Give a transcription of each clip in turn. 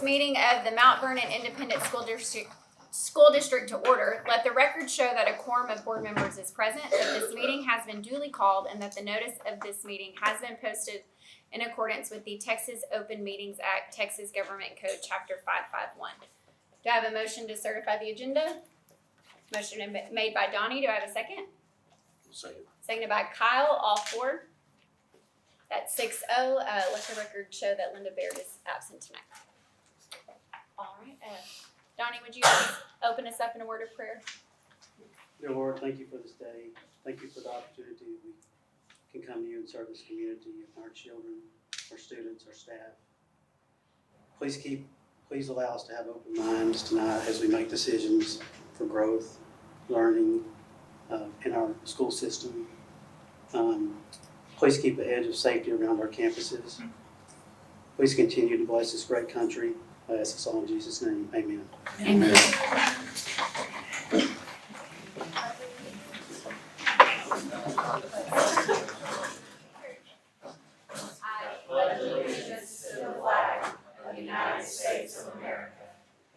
this meeting of the Mount Vernon Independent School District to order. Let the record show that a quorum of board members is present, that this meeting has been duly called, and that the notice of this meeting has been posted in accordance with the Texas Open Meetings Act, Texas Government Code, Chapter 551. Do I have a motion to certify the agenda? Motion made by Donnie. Do I have a second? Second. Seconded by Kyle, all four. That's 6-0. Let the record show that Linda Baird is absent tonight. All right. Donnie, would you open us up in a word of prayer? Dear Lord, thank you for this day. Thank you for the opportunity we can come to you and serve this community and our children, our students, our staff. Please allow us to have open minds tonight as we make decisions for growth, learning in our school system. Please keep a hedge of safety around our campuses. Please continue to bless this great country. I ask this all in Jesus' name. Amen. Amen. I pledge allegiance to the flag of the United States of America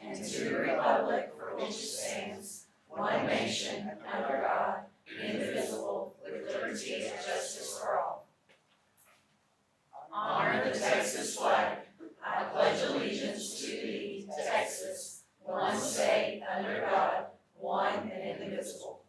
and to the republic for which it stands, one nation, under God, indivisible, with liberty and justice for all. Honor the Texas flag. I pledge allegiance to thee, Texas, one state, under God, one and indivisible.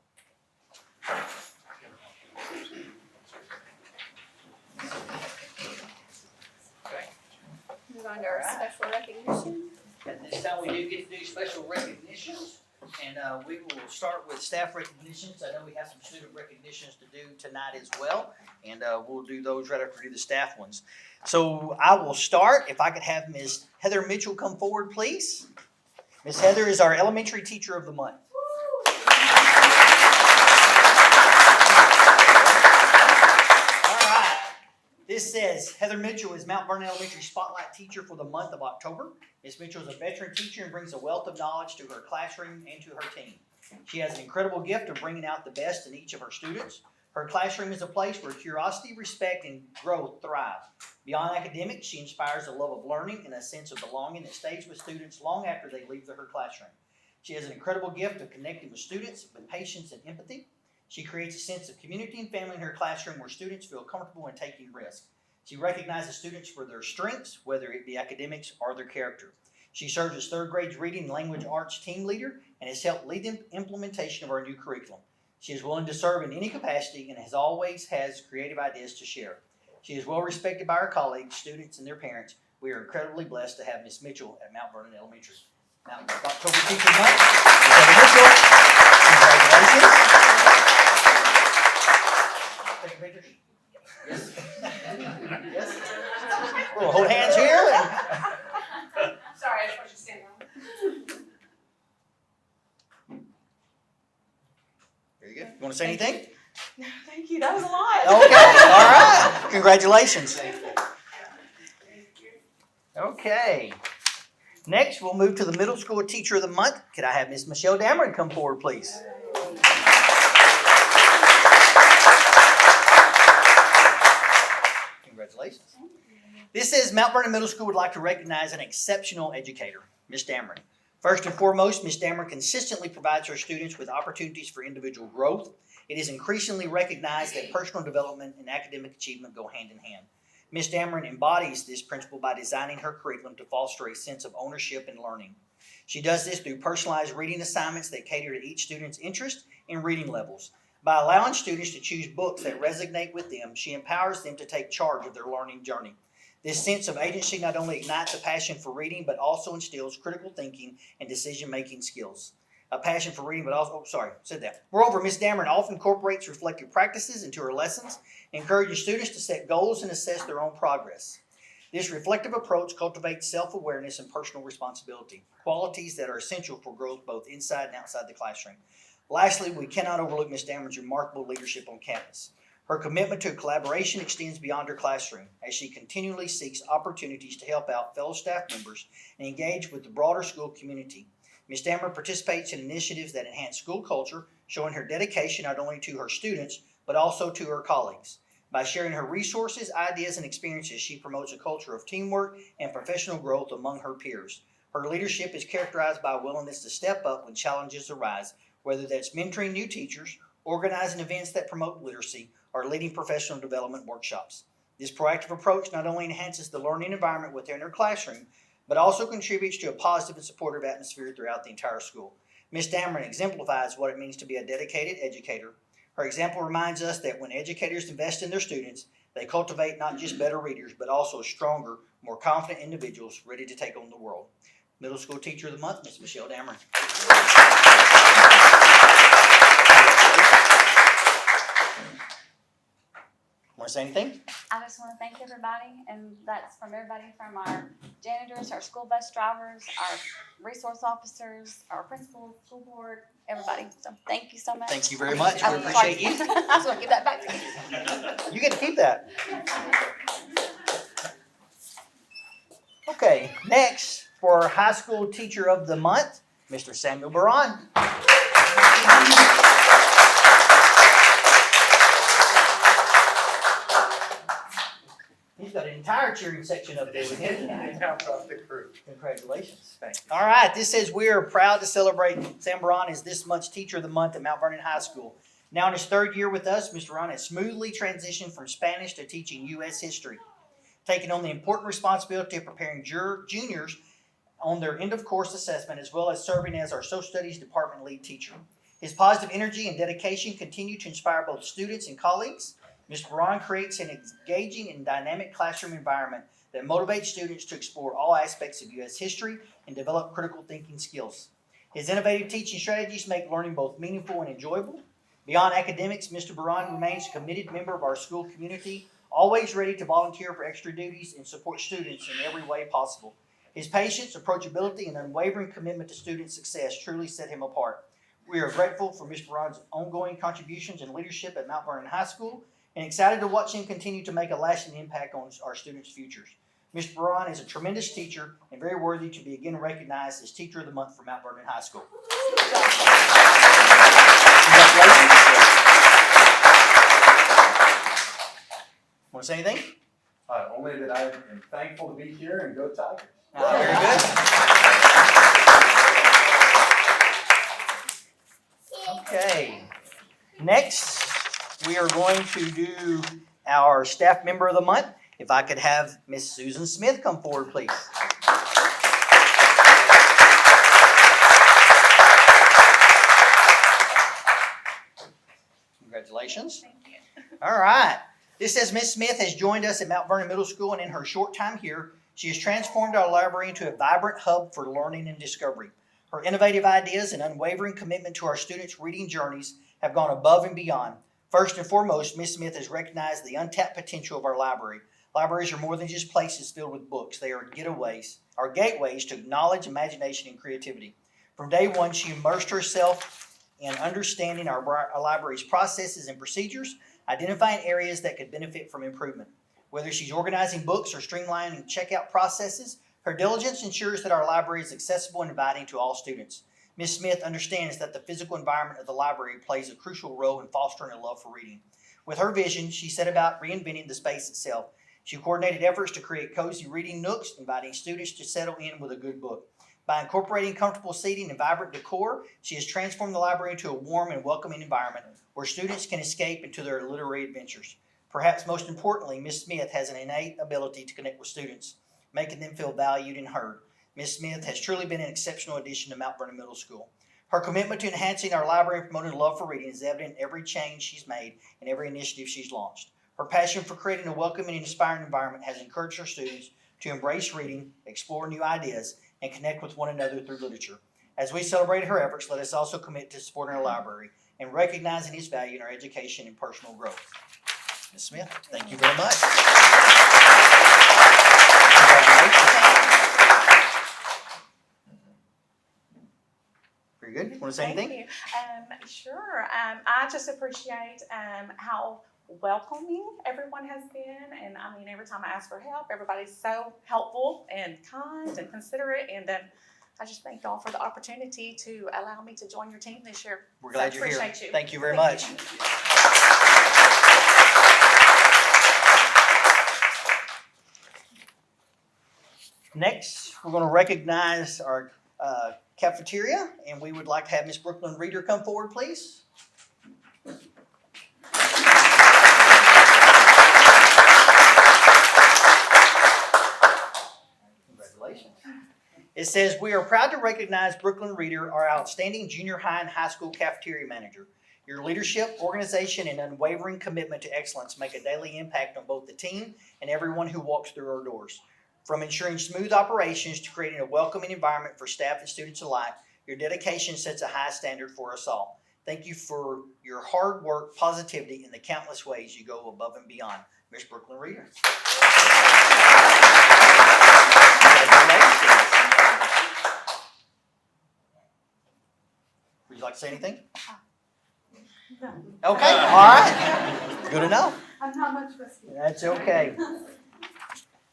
Move on to our special recognition. At this time, we do get to do special recognitions, and we will start with staff recognitions. I know we have some student recognitions to do tonight as well, and we'll do those right after we do the staff ones. So I will start. If I could have Ms. Heather Mitchell come forward, please. Ms. Heather is our elementary teacher of the month. This says, Heather Mitchell is Mount Vernon Elementary Spotlight Teacher for the month of October. Ms. Mitchell is a veteran teacher and brings a wealth of knowledge to her classroom and to her team. She has an incredible gift of bringing out the best in each of her students. Her classroom is a place where curiosity, respect, and growth thrive. Beyond academics, she inspires a love of learning and a sense of belonging that stays with students long after they leave her classroom. She has an incredible gift of connecting with students with patience and empathy. She creates a sense of community and family in her classroom where students feel comfortable in taking risks. She recognizes students for their strengths, whether it be academics or their character. She serves as third grade reading and language arts team leader and has helped lead the implementation of our new curriculum. She is willing to serve in any capacity and always has creative ideas to share. She is well respected by our colleagues, students, and their parents. We are incredibly blessed to have Ms. Mitchell at Mount Vernon Elementary. Now, October Teacher Month, Ms. Heather Mitchell, congratulations. Take a picture? Yes. Yes. We'll hold hands here. Sorry, I just want you to stand around. Very good. You want to say anything? No, thank you. That was a lot. Okay. All right. Congratulations. Okay. Next, we'll move to the Middle School Teacher of the Month. Could I have Ms. Michelle Dameron come forward, please? Congratulations. This says Mount Vernon Middle School would like to recognize an exceptional educator, Ms. Dameron. First and foremost, Ms. Dameron consistently provides her students with opportunities for individual growth. It is increasingly recognized that personal development and academic achievement go hand in hand. Ms. Dameron embodies this principle by designing her curriculum to foster a sense of ownership and learning. She does this through personalized reading assignments that cater to each student's interest and reading levels. By allowing students to choose books that resonate with them, she empowers them to take charge of their learning journey. This sense of agency not only ignites a passion for reading, but also instills critical thinking and decision-making skills. A passion for reading, but also, Moreover, Ms. Dameron often incorporates reflective practices into her lessons, encouraging students to set goals and assess their own progress. This reflective approach cultivates self-awareness and personal responsibility, qualities that are essential for growth both inside and outside the classroom. Lastly, we cannot overlook Ms. Dameron's remarkable leadership on campus. Her commitment to collaboration extends beyond her classroom as she continually seeks opportunities to help out fellow staff members and engage with the broader school community. Ms. Dameron participates in initiatives that enhance school culture, showing her dedication not only to her students, but also to her colleagues. By sharing her resources, ideas, and experiences, she promotes a culture of teamwork and professional growth among her peers. Her leadership is characterized by a willingness to step up when challenges arise, whether that's mentoring new teachers, organizing events that promote literacy, or leading professional development workshops. This proactive approach not only enhances the learning environment within her classroom, but also contributes to a positive and supportive atmosphere throughout the entire school. Ms. Dameron exemplifies what it means to be a dedicated educator. Her example reminds us that when educators invest in their students, they cultivate not just better readers, but also stronger, more confident individuals ready to take on the world. Middle School Teacher of the Month, Ms. Michelle Dameron. Want to say anything? I just want to thank everybody, and that's from everybody from our janitors, our school bus drivers, our resource officers, our principals, school board, everybody. So thank you so much. Thank you very much. We I'm sorry. appreciate you. I was going to give that back to you. You get to keep that. Okay, next for our High School Teacher of the Month, Mr. Samuel Baran. He's got an entire cheering section up there with him tonight. Congratulations. All right, this says we are proud to celebrate Sam Baran as this month's Teacher of the Month at Mount Vernon High School. Now in his third year with us, Mr. Baran has smoothly transitioned from Spanish to teaching U.S. history, taking on the important responsibility of preparing juniors on their end-of-course assessment, as well as serving as our social studies department lead teacher. His positive energy and dedication continue to inspire both students and colleagues. Mr. Baran creates an engaging and dynamic classroom environment that motivates students to explore all aspects of U.S. history and develop critical thinking skills. His innovative teaching strategies make learning both meaningful and enjoyable. Beyond academics, Mr. Baran remains a committed member of our school community, always ready to volunteer for extra duties and support students in every way possible. His patience, approachability, and unwavering commitment to student success truly set him apart. We are grateful for Mr. Baran's ongoing contributions and leadership at Mount Vernon High School, and excited to watch him continue to make a lasting impact on our students' futures. Mr. Baran is a tremendous teacher and very worthy to be again recognized as Teacher of the Month for Mount Vernon High School. Congratulations. Want to say anything? Only that I am thankful to be here and go Tigers. Very good. Okay. Next, we are going to do our Staff Member of the Month. If I could have Miss Susan Smith come forward, please. Congratulations. Thank you. All right. This says Ms. Smith has joined us at Mount Vernon Middle School, and in her short time here, she has transformed our library into a vibrant hub for learning and discovery. Her innovative ideas and unwavering commitment to our students' reading journeys have gone above and beyond. First and foremost, Ms. Smith has recognized the untapped potential of our library. Libraries are more than just places filled with books. They are gateways to knowledge, imagination, and creativity. From day one, she immersed herself in understanding our library's processes and procedures, identifying areas that could benefit from improvement. Whether she's organizing books or streamlining checkout processes, her diligence ensures that our library is accessible and inviting to all students. Ms. Smith understands that the physical environment of the library plays a crucial role in fostering a love for reading. With her vision, she set about reinventing the space itself. She coordinated efforts to create cozy reading nooks, inviting students to settle in with a good book. By incorporating comfortable seating and vibrant decor, she has transformed the library into a warm and welcoming environment where students can escape into their literary adventures. Perhaps most importantly, Ms. Smith has an innate ability to connect with students, making them feel valued and heard. Ms. Smith has truly been an exceptional addition to Mount Vernon Middle School. Her commitment to enhancing our library and promoting love for reading is evident in every change she's made and every initiative she's launched. Her passion for creating a welcoming and inspiring environment has encouraged her students to embrace reading, explore new ideas, and connect with one another through literature. As we celebrate her efforts, let us also commit to supporting our library and recognizing its value in our education and personal growth. Ms. Smith, thank you very much. Very good. Want to say anything? Thank you. Sure. I just appreciate how welcoming everyone has been. And I mean, every time I ask for help, everybody's so helpful and kind and considerate. And I just thank y'all for the opportunity to allow me to join your team this year. We're glad So you're here. appreciate you. Thank you very Thank much. you. Next, we're going to recognize our cafeteria, and we would like to have Miss Brooklyn Reeder come forward, please. Congratulations. It says, we are proud to recognize Brooklyn Reeder, our outstanding junior high and high school cafeteria manager. Your leadership, organization, and unwavering commitment to excellence make a daily impact on both the team and everyone who walks through our doors. From ensuring smooth operations to creating a welcoming environment for staff and students alike, your dedication sets a high standard for us all. Thank you for your hard work, positivity, and the countless ways you go above and beyond. Ms. Brooklyn Reeder. Would you like to say anything? No. Okay, all right. Good to know. I'm not much of a speaker. That's okay.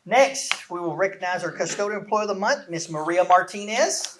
Next, we will recognize our custodial employee of the month, Miss Maria Martinez.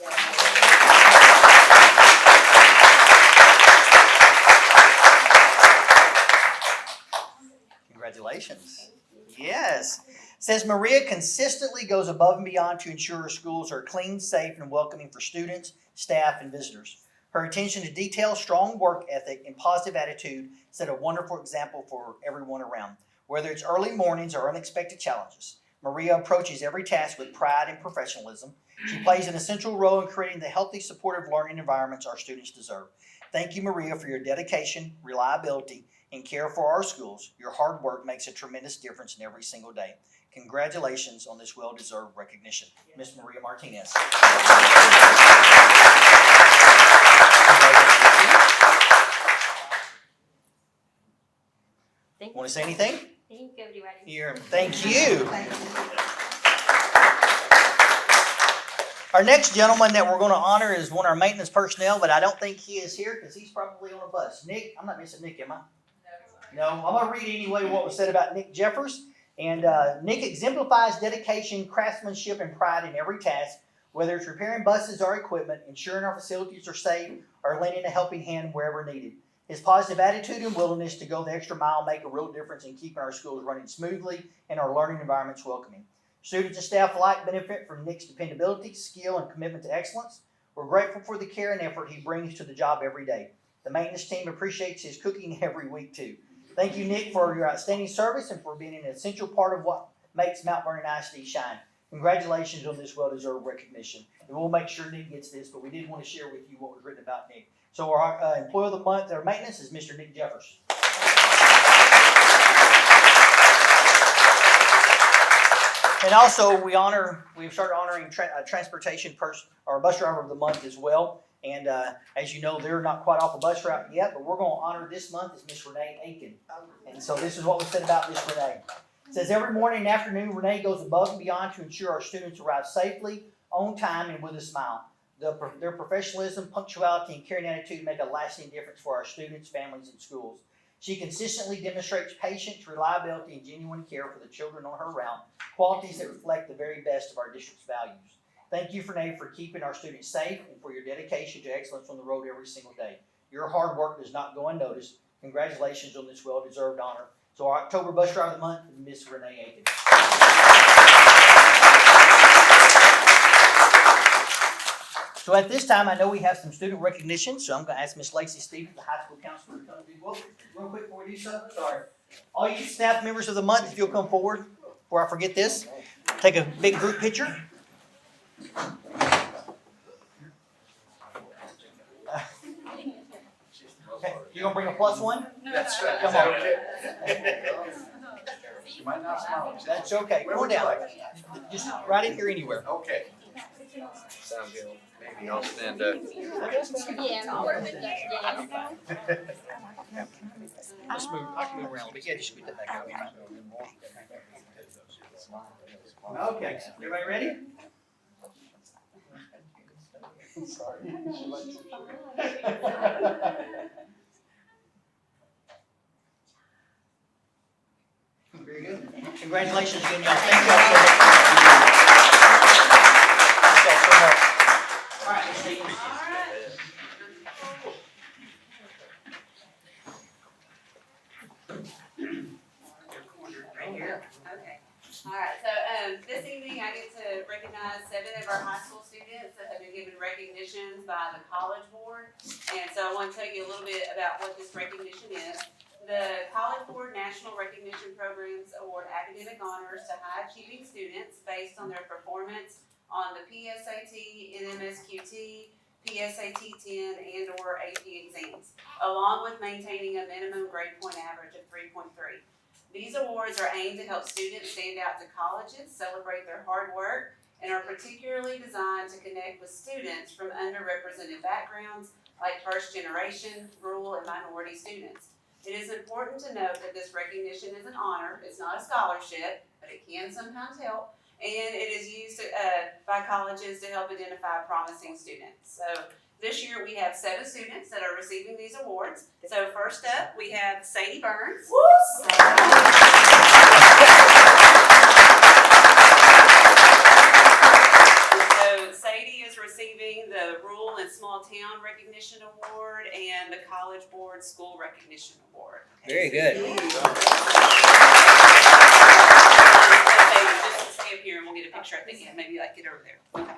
Congratulations. Yes. Says Maria consistently goes above and beyond to ensure our schools are clean, safe, and welcoming for students, staff, and visitors. Her attention to detail, strong work ethic, and positive attitude set a wonderful example for everyone around. Whether it's early mornings or unexpected challenges, Maria approaches every task with pride and professionalism. She plays an essential role in creating the healthy, supportive learning environments our students deserve. Thank you, Maria, for your dedication, reliability, and care for our schools. Your hard work makes a tremendous difference in every single day. Congratulations on this well-deserved recognition. Ms. Maria Martinez. Want to say anything? Thank you, everybody. Here, thank you. Our next gentleman that we're going to honor is one of our maintenance personnel, but I don't think he is here because he's probably on a bus. Nick, I'm not missing Nick, am I? No, I'm going to read anyway what was said about Nick Jeffers. And Nick exemplifies dedication, craftsmanship, and pride in every task, whether it's repairing buses or equipment, ensuring our facilities are safe, or lending a helping hand wherever needed. His positive attitude and willingness to go the extra mile make a real difference in keeping our schools running smoothly and our learning environments welcoming. Students and staff alike benefit from Nick's dependability, skill, and commitment to excellence. We're grateful for the care and effort he brings to the job every day. The maintenance team appreciates his cooking every week too. Thank you, Nick, for your outstanding service and for being an essential part of what makes Mount Vernon ISD shine. Congratulations on this well-deserved recognition. And we'll make sure Nick gets this, but we did want to share with you what was written about Nick. So our employee of the month, our maintenance, is Mr. Nick Jeffers. And also, we've started honoring transportation person or bus driver of the month as well. And as you know, they're not quite off a bus route yet, but we're going to honor this month is Miss Renee Aiken. And so this is what was said about Miss Renee. It says every morning and afternoon, Renee goes above and beyond to ensure our students arrive safely, on time, and with a smile. Their professionalism, punctuality, and caring attitude make a lasting difference for our students, families, and schools. She consistently demonstrates patience, reliability, and genuine care for the children on her route, qualities that reflect the very best of our district's values. Thank you, Renee, for keeping our students safe and for your dedication to excellence on the road every single day. Your hard work does not go unnoticed. Congratulations on this well-deserved honor. So our October Bus Driver of the Month, Miss Renee Aiken. So at this time, I know we have some student recognition, so I'm going to ask Miss Lacey Stevens, the high school counselor, to come and do real quick before we do so. Sorry. All you staff members of the month, if you'll come forward before I forget this. Take a big group picture. Okay. You gonna bring a plus one? That's right. Come on. You might not smile. That's okay. Go down. Just right in here anywhere. Okay. Sound good. Maybe I'll stand up. Yeah, Just move. I can move around, but yeah, just scoot that back up. Okay. Everybody ready? Sorry. Very good. Congratulations again, y'all. Thank y'all so much. Thank y'all so much. All right, Ms. Stevens. Right here? Okay. All right, so this evening I get to recognize students that have been given recognitions by the College Board. And so I want to tell you a little bit about what this recognition is. The College Board National Recognition Programs award academic honors to high-achieving students based on their performance on the PSAT, NMSQT, PSAT 10, and/or AP exams, along with maintaining a minimum grade point average of 3.3. These awards are aimed to help students stand out to colleges, celebrate their hard work, and are particularly designed to connect with students from underrepresented backgrounds like first generation, rural, and minority students. It is important to note that this recognition is an honor. It's not a scholarship, but it can sometimes help. And it is used by colleges to help identify promising students. So this year we have 7 students that are receiving these awards. So first up, we have Sadie Burns. So Sadie is receiving the Rural and Small Town Recognition Award and the College Board School Recognition Award. Very good. Just stay up here and we'll get a picture at the end. Maybe like get over there. Okay.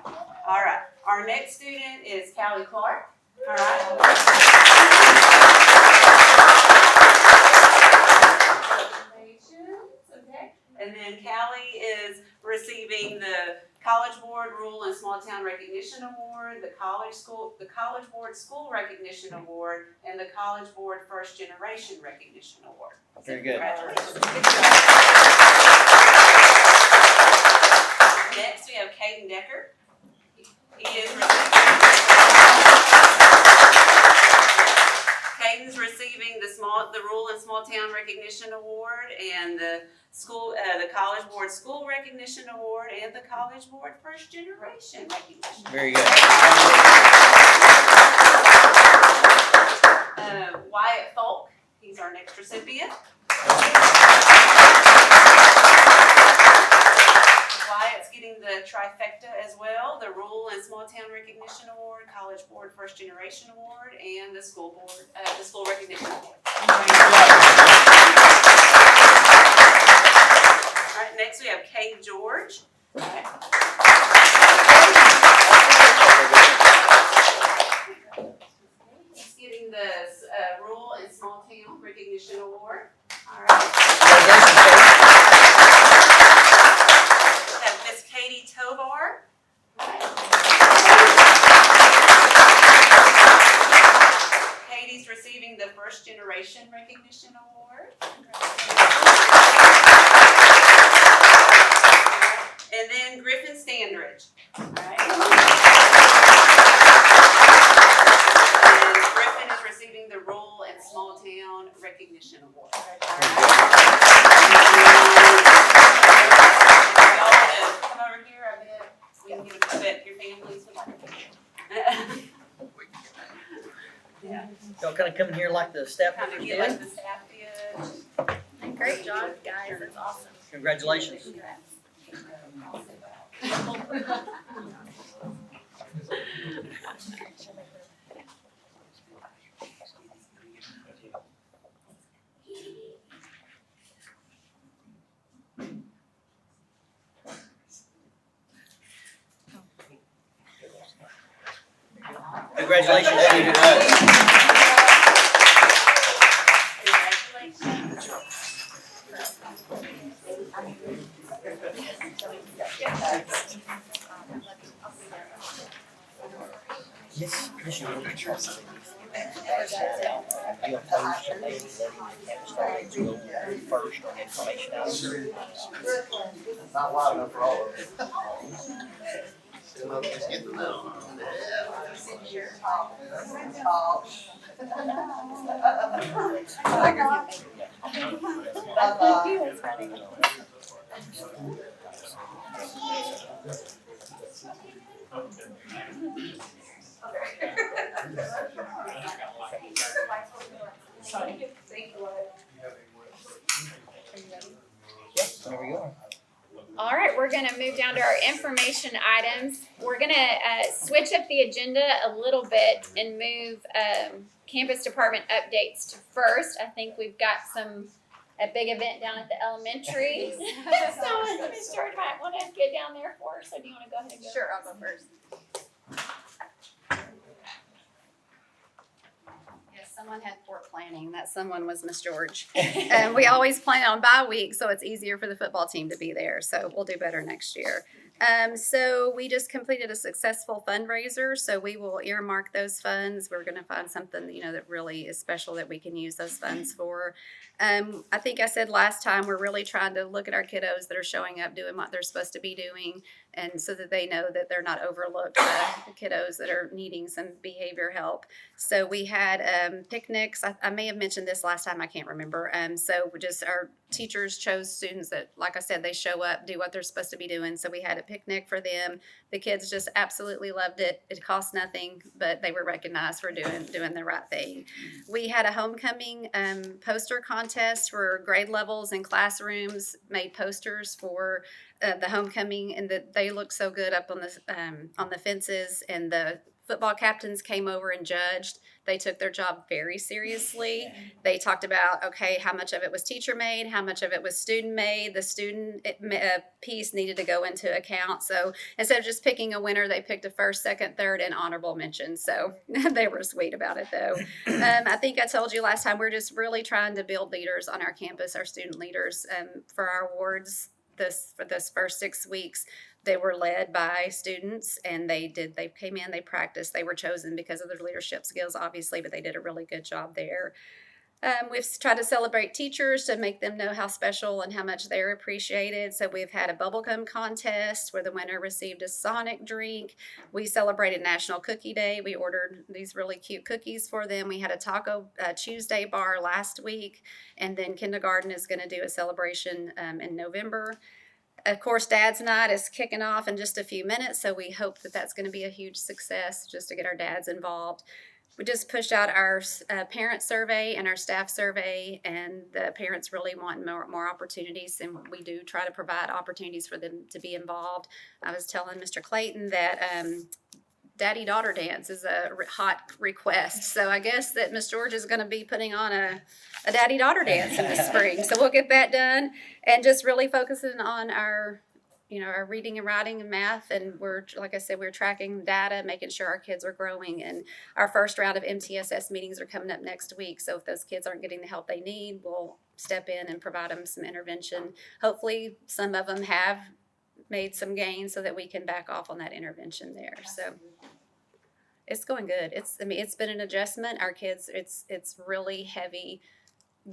All right. Our next student is Callie Clark. All right. Okay. And then Callie is receiving the College Board Rural and Small Town Recognition Award, the College Board School Recognition Award, and the College Board First Generation Recognition Award. Very good. Congratulations. Next, we have Caden Decker. Caden's receiving the Rural and Small Town Recognition Award and the College Board School Recognition Award and the College Board First Generation Recognition. Very good. Wyatt Folk, he's our next recipient. Wyatt's getting the trifecta as well, the Rural and Small Town Recognition Award, College Board First Generation Award, and the School Recognition Award. All right, next we have Kate George. He's getting the Rural and Small Town Recognition Award. All right. Miss Katie Tovar. Katie's receiving the First Generation Recognition Award. And then Griffin Standridge. All right. And Griffin is receiving the Rural and Small Town Recognition Award. All right. Come over here, I bet we can get a bet your families would like a picture. Yeah. Y'all kind of come in here like the staff Kind of members get did. like the staff did. Great job, guys. That's awesome. Congratulations. Congratulations, Steve. Yes, Commissioner, your picture. You opposed to maybe letting the campus students go first on information out? Not loud enough for all of us. There we go. All right, we're gonna move down to our information items. We're gonna switch up the agenda a little bit and move campus department updates to first. I think we've got a big event down at the elementary. So Mr. might want to get down there for us. So do you want to go ahead and go? Sure, I'll go first. someone had poor planning. That someone was Miss George. And we always plan on bye week, so it's easier for the football team to be there. So we'll do better next year. So we just completed a successful fundraiser. So we will earmark those funds. We're going to find something, that really is special that we can use those funds for. I think I said last time, we're really trying to look at our kiddos that are showing up, doing what they're supposed to be doing, and so that they know that they're not overlooked, the kiddos that are needing some behavior help. So we had picnics. I may have mentioned this last time. I can't remember. So we just our teachers chose students that, like I said, they show up, do what they're supposed to be doing. So we had a picnic for them. The kids just absolutely loved it. It cost nothing, but they were recognized for doing the right thing. We had a homecoming poster contest for grade levels and classrooms, made posters for the homecoming, and they looked so good up on the fences, and the football captains came over and judged. They took their job very seriously. They talked about, okay, how much of it was teacher made, how much of it was student made. The student piece needed to go into account. So instead of just picking a winner, they picked a first, second, third, and honorable mention. So they were sweet about it, though. I think I told you last time, we're just really trying to build leaders on our campus, our student leaders, for our awards. For this first 6 weeks, they were led by students, and they came in, they practiced, they were chosen because of their leadership skills, obviously, but they did a really good job there. We've tried to celebrate teachers to make them know how special and how much they're appreciated. So we've had a bubblegum contest where the winner received a Sonic drink. We celebrated National Cookie Day. We ordered these really cute cookies for them. We had a Taco Tuesday bar last week, and then kindergarten is going to do a celebration in November. Of course, Dad's Night is kicking off in just a few minutes, so we hope that that's going to be a huge success just to get our dads involved. We just pushed out our parent survey and our staff survey, and the parents really want more opportunities, and we do try to provide opportunities for them to be involved. I was telling Mr. Clayton that daddy-daughter dance is a hot request, so I guess that Miss George is going to be putting on a daddy-daughter dance in the spring, so we'll get that done, and just really focusing on our reading and writing and math, and like I said, we're tracking data, making sure our kids are growing, and our first round of MTSS meetings are coming up next week, so if those kids aren't getting the help they need, we'll step in and provide them some intervention. Hopefully some of them have made some gains so that we can back off on that intervention there. So it's going good. It's been an adjustment. Our kids, it's really heavy,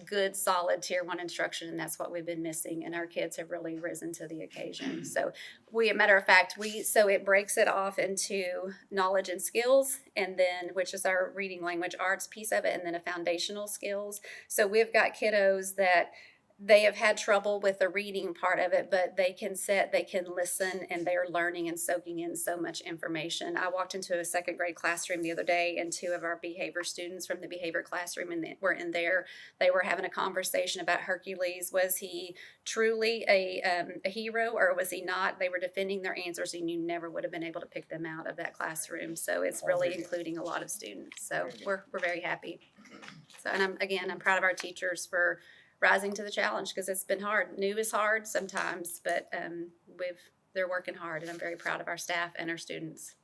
good, solid tier 1 instruction, and that's what we've been missing, and our kids have really risen to the occasion. So matter of fact, so it breaks it off into knowledge and skills, and then, which is our reading language arts piece of it, and then a foundational skills. So we've got kiddos that they have had trouble with the reading part of it, but they can listen, and they're learning and soaking in so much information. I walked into a second grade classroom the other day, and 2 of our behavior students from the behavior classroom were in there. They were having a conversation about Hercules. Was he truly a hero, or was he not? They were defending their answers, and you never would have been able to pick them out of that classroom. So it's really including a lot of students. So we're very happy. So, and I'm proud of our teachers for rising to the challenge, because it's been hard. New is hard sometimes, but they're working hard, and I'm very proud of our staff and our students.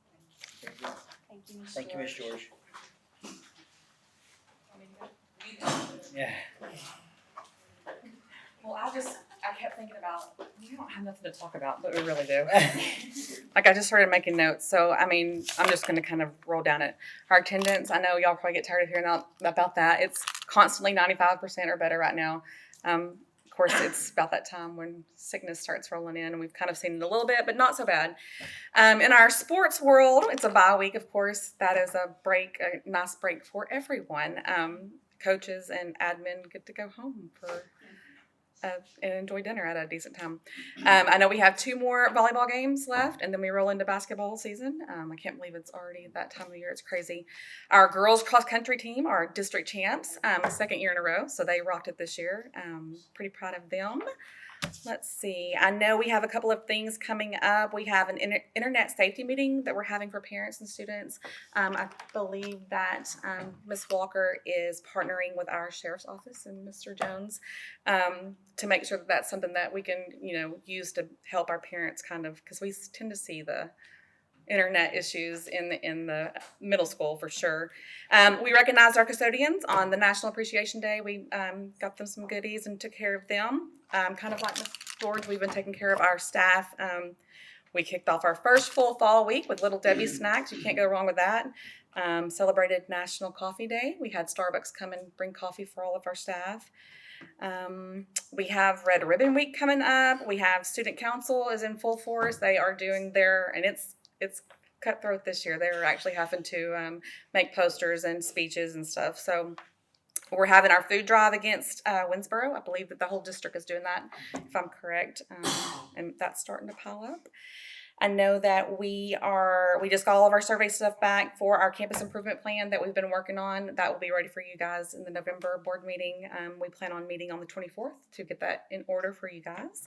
Thank you, Ms. George. Yeah. Well, I kept thinking about, we don't have nothing to talk about, but we really do. Like, I just started making notes, so, I'm just going to kind of roll down it. Our attendance, I know y'all probably get tired of hearing about that. It's constantly 95% or better right now. Of course, it's about that time when sickness starts rolling in, and we've kind of seen it a little bit, but not so bad. In our sports world, it's a bye week, of course. That is a nice break for everyone. Coaches and admin get to go home and enjoy dinner at a decent time. I know we have 2 more volleyball games left, and then we roll into basketball season. I can't believe it's already that time of the year. It's crazy. Our girls cross country team are district champs, 2nd year in a row, so they rocked it this year. Pretty proud of them. Let's see. I know we have a couple of things coming up. We have an internet safety meeting that we're having for parents and students. I believe that Ms. Walker is partnering with our sheriff's office and Mr. Jones to make sure that that's something that we can, use to help our parents, kind of, because we tend to see internet issues in the middle school for sure. We recognized our custodians on the National Appreciation Day. We got them some goodies and took care of them. Kind of like Ms. George, we've been taking care of our staff. We kicked off our first full fall week with Little Debbie's snacks. You can't go wrong with that. Celebrated National Coffee Day. We had Starbucks come and bring coffee for all of our staff. We have Red Ribbon Week coming up. We have Student Council is in full force. They are doing and it's cutthroat this year. They're actually having to make posters and speeches and stuff. So we're having our food drive against Winsboro. I believe that the whole district is doing that, if I'm correct, and that's starting to pile up. I know that we just got all of our survey stuff back for our campus improvement plan that we've been working on. That will be ready for you guys in the November board meeting. We plan on meeting on the 24th to get that in order for you guys.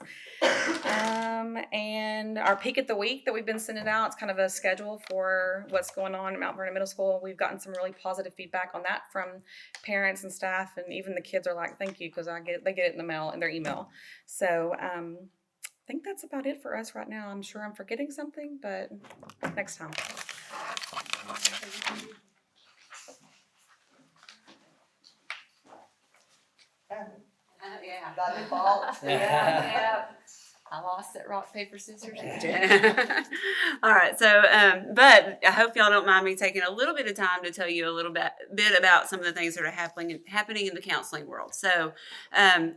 And our peak at the week that we've been sending out, it's kind of a schedule for what's going on at Mount Vernon Middle School. We've gotten some really positive feedback on that from parents and staff, and even the kids are like, thank you, because they get it in the mail, in their email. So I think that's about it for us right now. I'm sure I'm forgetting something, but next time. Yeah. By default. Yeah. I lost it, rock, paper, scissors. All right, so but I hope y'all don't mind me taking a little bit of time to tell you a little bit about some of the things that are happening in the counseling world. So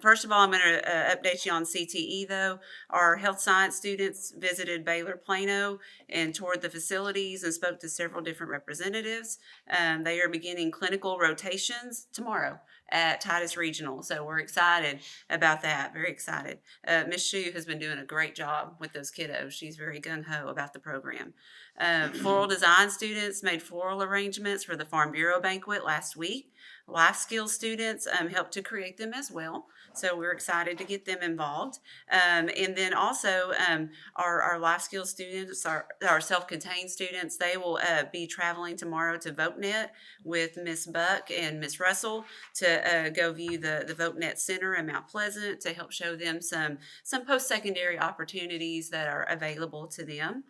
first of all, I'm going to update you on CTE though. Our health science students visited Baylor Plano and toured the facilities and spoke to several different representatives. They are beginning clinical rotations tomorrow at Titus Regional. So we're excited about that, very excited. Ms. Shu has been doing a great job with those kiddos. She's very gung-ho about the program. Floral design students made floral arrangements for the Farm Bureau banquet last week. Life skills students helped to create them as well. So we're excited to get them involved. And then also our life skills students, our self-contained students, they will be traveling tomorrow to VoteNet with Miss Buck and Miss Russell to go view the VoteNet Center in Mount Pleasant to help show them some post-secondary opportunities that are available to them.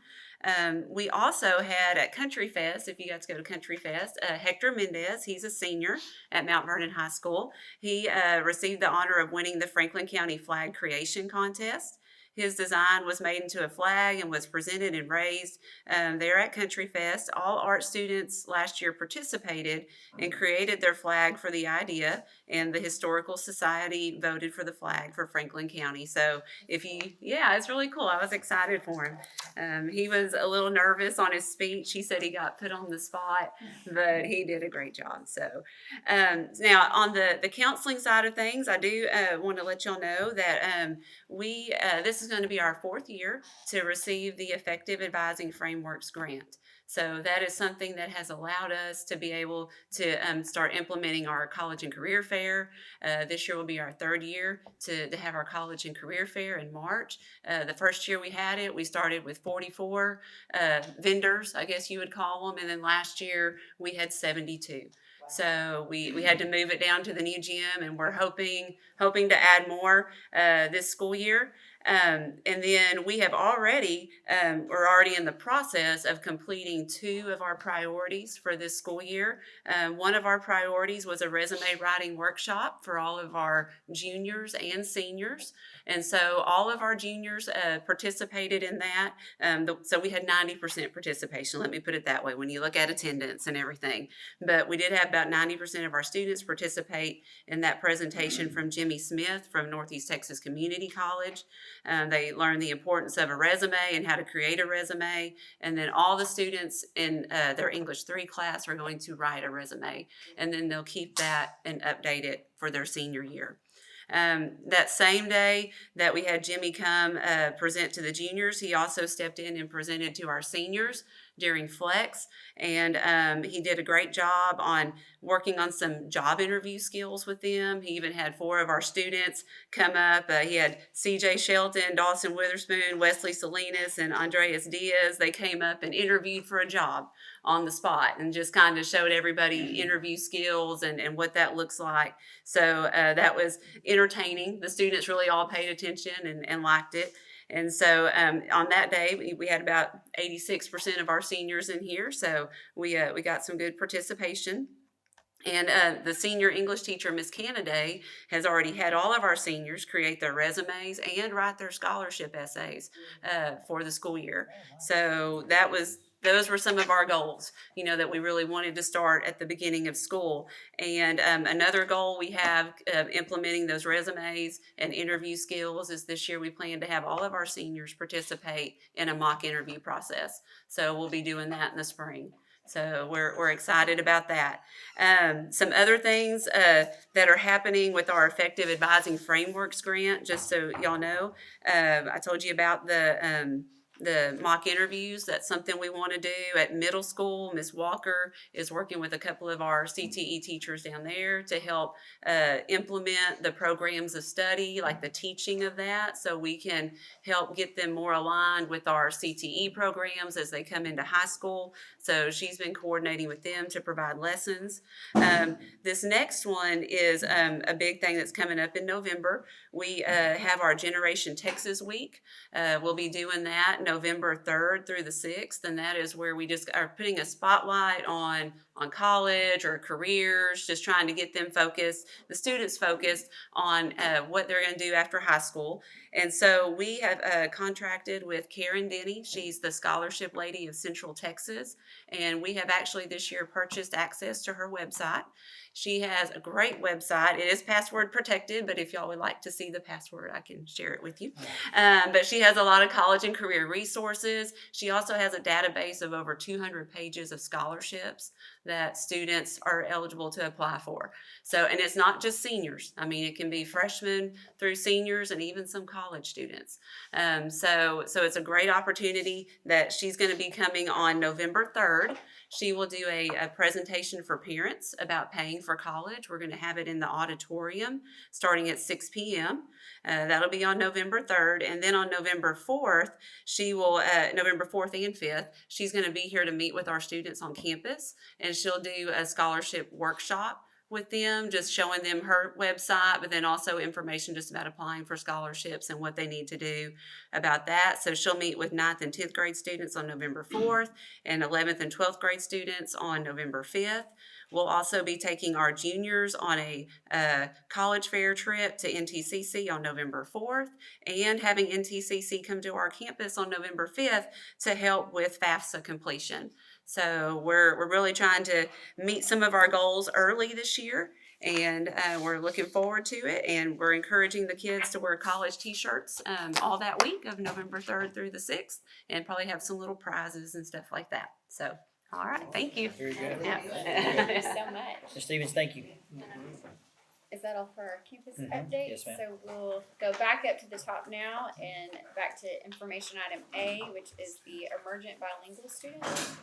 We also had at Country Fest, if you guys go to Country Fest, Hector Mendez, he's a senior at Mount Vernon High School. He received the honor of winning the Franklin County Flag Creation Contest. His design was made into a flag and was presented and raised there at Country Fest. All art students last year participated and created their flag for the idea, and the Historical Society voted for the flag for Franklin County. So it's really cool. I was excited for him. He was a little nervous on his speech. He said he got put on the spot, but he did a great job. So now on the counseling side of things, I do want to let y'all know that this is going to be our 4th year to receive the Effective Advising Frameworks grant. So that is something that has allowed us to be able to start implementing our college and career fair. This year will be our 3rd year to have our college and career fair in March. The first year we had it, we started with 44 vendors, I guess you would call them. And then last year we had 72. So we had to move it down to the new gym, and we're hoping to add more this school year. And then we have we're already in the process of completing 2 of our priorities for this school year. One of our priorities was a resume writing workshop for all of our juniors and seniors. And so all of our juniors participated in that. So we had 90% participation, let me put it that way, when you look at attendance and everything. But we did have about 90% of our students participate in that presentation from Jimmy Smith from Northeast Texas Community College. They learned the importance of a resume and how to create a resume. And then all the students in their English 3 class are going to write a resume. And then they'll keep that and update it for their senior year. That same day that we had Jimmy come present to the juniors, he also stepped in and presented to our seniors during Flex, and he did a great job on working on some job interview skills with them. He even had 4 of our students come up. He had CJ Shelton, Dawson Witherspoon, Wesley Salinas, and Andreas Diaz. They came up and interviewed for a job on the spot and just kind of showed everybody interview skills and what that looks like. So that was entertaining. The students really all paid attention and liked it. And so on that day, we had about 86% of our seniors in here, so we got some good participation. And the senior English teacher, Miss Canaday, has already had all of our seniors create their resumes and write their scholarship essays for the school year. So those were some of our goals, that we really wanted to start at the beginning of school. And another goal we have implementing those resumes and interview skills is this year we plan to have all of our seniors participate in a mock interview process. So we'll be doing that in the spring. So we're excited about that. Some other things that are happening with our Effective Advising Frameworks grant, just so y'all know, I told you about the mock interviews. That's something we want to do at middle school. Ms. Walker is working with a couple of our CTE teachers down there to help implement the programs of study, like the teaching of that, so we can help get them more aligned with our CTE programs as they come into high school. So she's been coordinating with them to provide lessons. This next one is a big thing that's coming up in November. We have our Generation Texas Week. We'll be doing that November 3rd through the 6th, and that is where we just are putting a spotlight on college or careers, just trying to get them focused, the students focused on what they're going to do after high school. And so we have contracted with Karen Denny. She's the scholarship lady of Central Texas, and we have actually this year purchased access to her website. She has a great website. It is password protected, but if y'all would like to see the password, I can share it with you. But she has a lot of college and career resources. She also has a database of over 200 pages of scholarships that students are eligible to apply for. So, and it's not just seniors. I mean, it can be freshmen through seniors and even some college students. So it's a great opportunity that she's going to be coming on November 3rd. She will do a presentation for parents about paying for college. We're going to have it in the auditorium starting at 6 p.m. That'll be on November 3rd. And then on November 4th, she will, November 4th and 5th, she's going to be here to meet with our students on campus, and she'll do a scholarship workshop with them, just showing them her website, but then also information just about applying for scholarships and what they need to do about that. So she'll meet with 9th and 10th grade students on November 4th and 11th and 12th grade students on November 5th. We'll also be taking our juniors on a college fair trip to NTCC on November 4th and having NTCC come to our campus on November 5th to help with FAFSA completion. So we're really trying to meet some of our goals early this year, and we're looking forward to it. And we're encouraging the kids to wear college t-shirts all that week of November 3rd through the 6th, and probably have some little prizes and stuff like that. So, all right, thank you. Very good. Thank you so much. Ms. Stevens, thank you. Is that all for our campus Mhm. update? Yes, ma'am. So we'll go back up to the top now and back to information item A, which is the emergent bilingual students.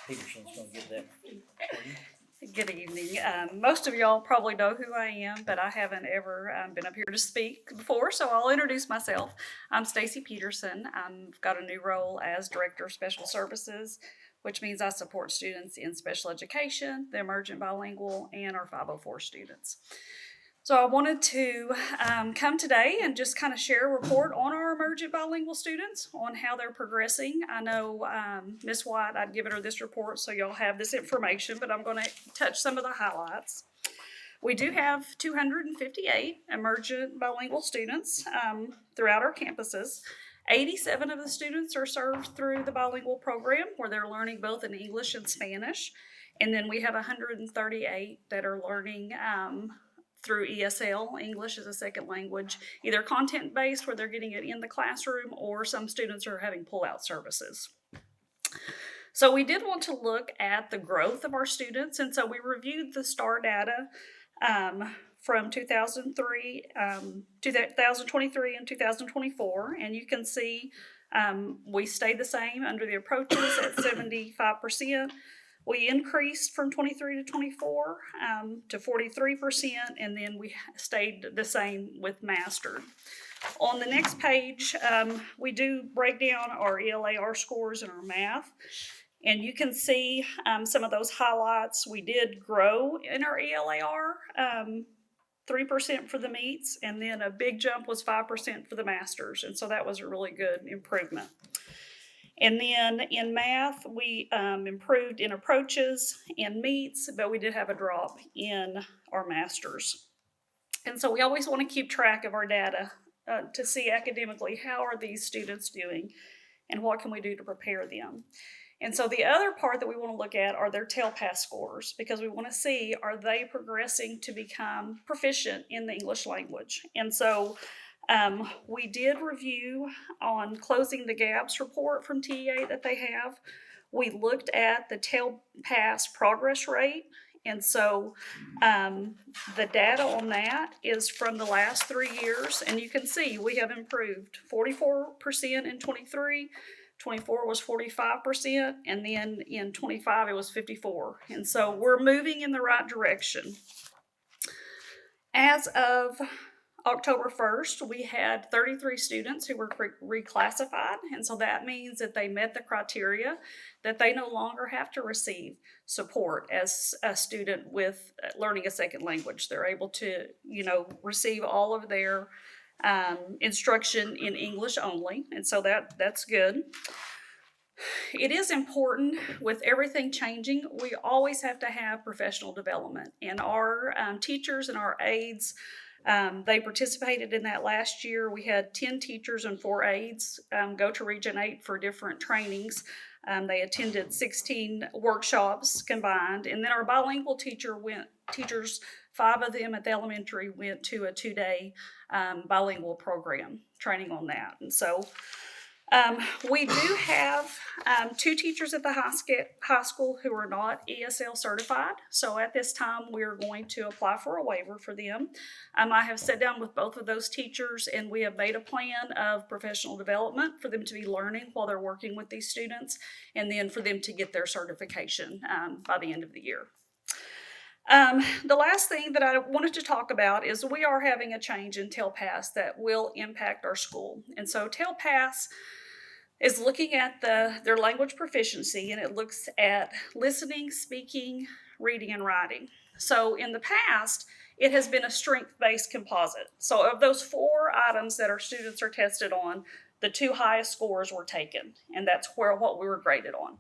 Peterson's gonna give that. Good evening. Most of y'all probably know who I am, but I haven't ever been up here to speak before, so I'll introduce myself. I'm Stacy Peterson. I've got a new role as Director of Special Services, which means I support students in special education, the emergent bilingual, and our 504 students. So I wanted to come today and just kind of share a report on our emergent bilingual students, on how they're progressing. I know Ms. White, I'd given her this report, so y'all have this information, but I'm going to touch some of the highlights. We do have 258 emergent bilingual students throughout our campuses. 87 of the students are served through the bilingual program, where they're learning both in English and Spanish. And then we have 138 that are learning through ESL, English as a second language, either content-based where they're getting it in the classroom, or some students are having pull-out services. So we did want to look at the growth of our students, and so we reviewed the STAR data from 2023 and 2024, and you can see we stayed the same under the approaches at 75%. We increased from 23 to 24 to 43%, and then we stayed the same with mastered. On the next page, we do break down our ELAR scores and our math, and you can see some of those highlights. We did grow in our ELAR 3% for the meets, and then a big jump was 5% for the masters, and so that was a really good improvement. And then in math, we improved in approaches and meets, but we did have a drop in our masters. And so we always want to keep track of our data to see academically how are these students doing and what can we do to prepare them. And so the other part that we want to look at are their TELPAS scores, because we want to see, are they progressing to become proficient in the English language? And so we did review on Closing the Gaps report from TEA that they have. We looked at the TELPAS progress rate. And so the data on that is from the last 3 years. And you can see we have improved 44% in 23. 24 was 45%, and then in 25 it was 54. And so we're moving in the right direction. As of October 1st, we had 33 students who were reclassified, and so that means that they met the criteria that they no longer have to receive support as a student with learning a second language. They're able to, receive all of their instruction in English only, and so that's good. It is important with everything changing, we always have to have professional development, and our teachers and our aides, they participated in that last year. We had 10 teachers and 4 aides go to Region 8 for different trainings. They attended 16 workshops combined, and then our bilingual teachers, 5 of them at the elementary went to a 2-day bilingual program, training on that. And so we do have 2 teachers at the high school who are not ESL certified. So at this time, we're going to apply for a waiver for them. I have sat down with both of those teachers, and we have made a plan of professional development for them to be learning while they're working with these students, and then for them to get their certification by the end of the year. The last thing that I wanted to talk about is we are having a change in TELPAS that will impact our school. And so TELPAS is looking at their language proficiency, and it looks at listening, speaking, reading, and writing. So in the past, it has been a strength-based composite. So of those 4 items that our students are tested on, the 2 highest scores were taken, and that's what we were graded on.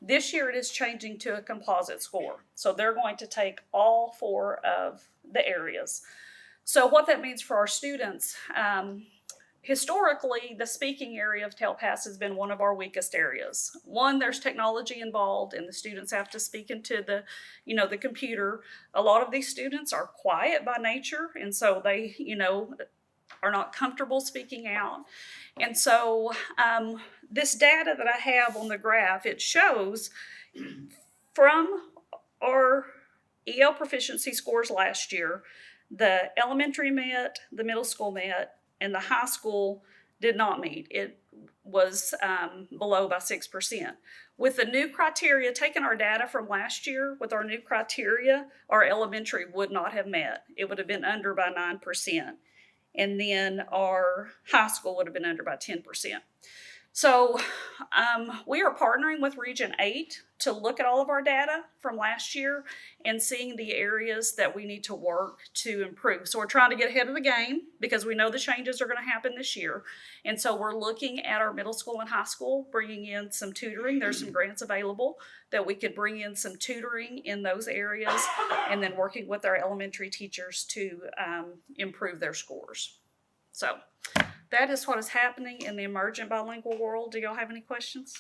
This year it is changing to a composite score. So they're going to take all 4 of the areas. So what that means for our students, historically, the speaking area of TELPAS has been one of our weakest areas. One, there's technology involved, and the students have to speak into the computer. A lot of these students are quiet by nature, and so they, are not comfortable speaking out. And so this data that I have on the graph, it shows from our EL proficiency scores last year, the elementary met, the middle school met, and the high school did not meet. It was below by 6%. With the new criteria, taking our data from last year, with our new criteria, our elementary would not have met. It would have been under by 9%. And then our high school would have been under by 10%. So we are partnering with Region 8 to look at all of our data from last year and seeing the areas that we need to work to improve. So we're trying to get ahead of the game because we know the changes are going to happen this year. And so we're looking at our middle school and high school, bringing in some tutoring. There's some grants available that we could bring in some tutoring in those areas, and then working with our elementary teachers to improve their scores. So that is what is happening in the emergent bilingual world. Do y'all have any questions?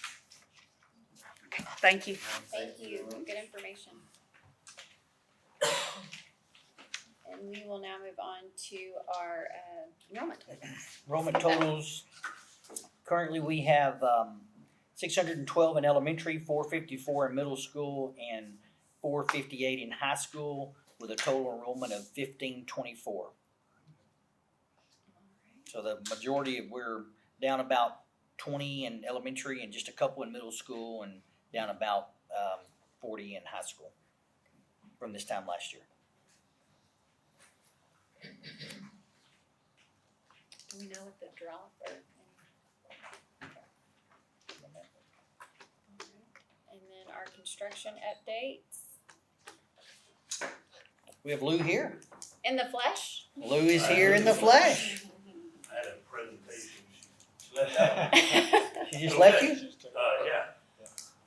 Okay, thank you. Thank you. Good information. And we will now move on to our enrollment totals. Enrollment totals, currently we have 612 in elementary, 454 in middle school, and 458 in high school, with a total enrollment of 1524. So the majority we're down about 20 in elementary and just a couple in middle school, and down about 40 in high school from this time last year. Do we know what the drop or? And then our construction updates. We have Lou here. In the flesh? Lou is here in the flesh. I had a presentation. She left out. She just left you? Yeah.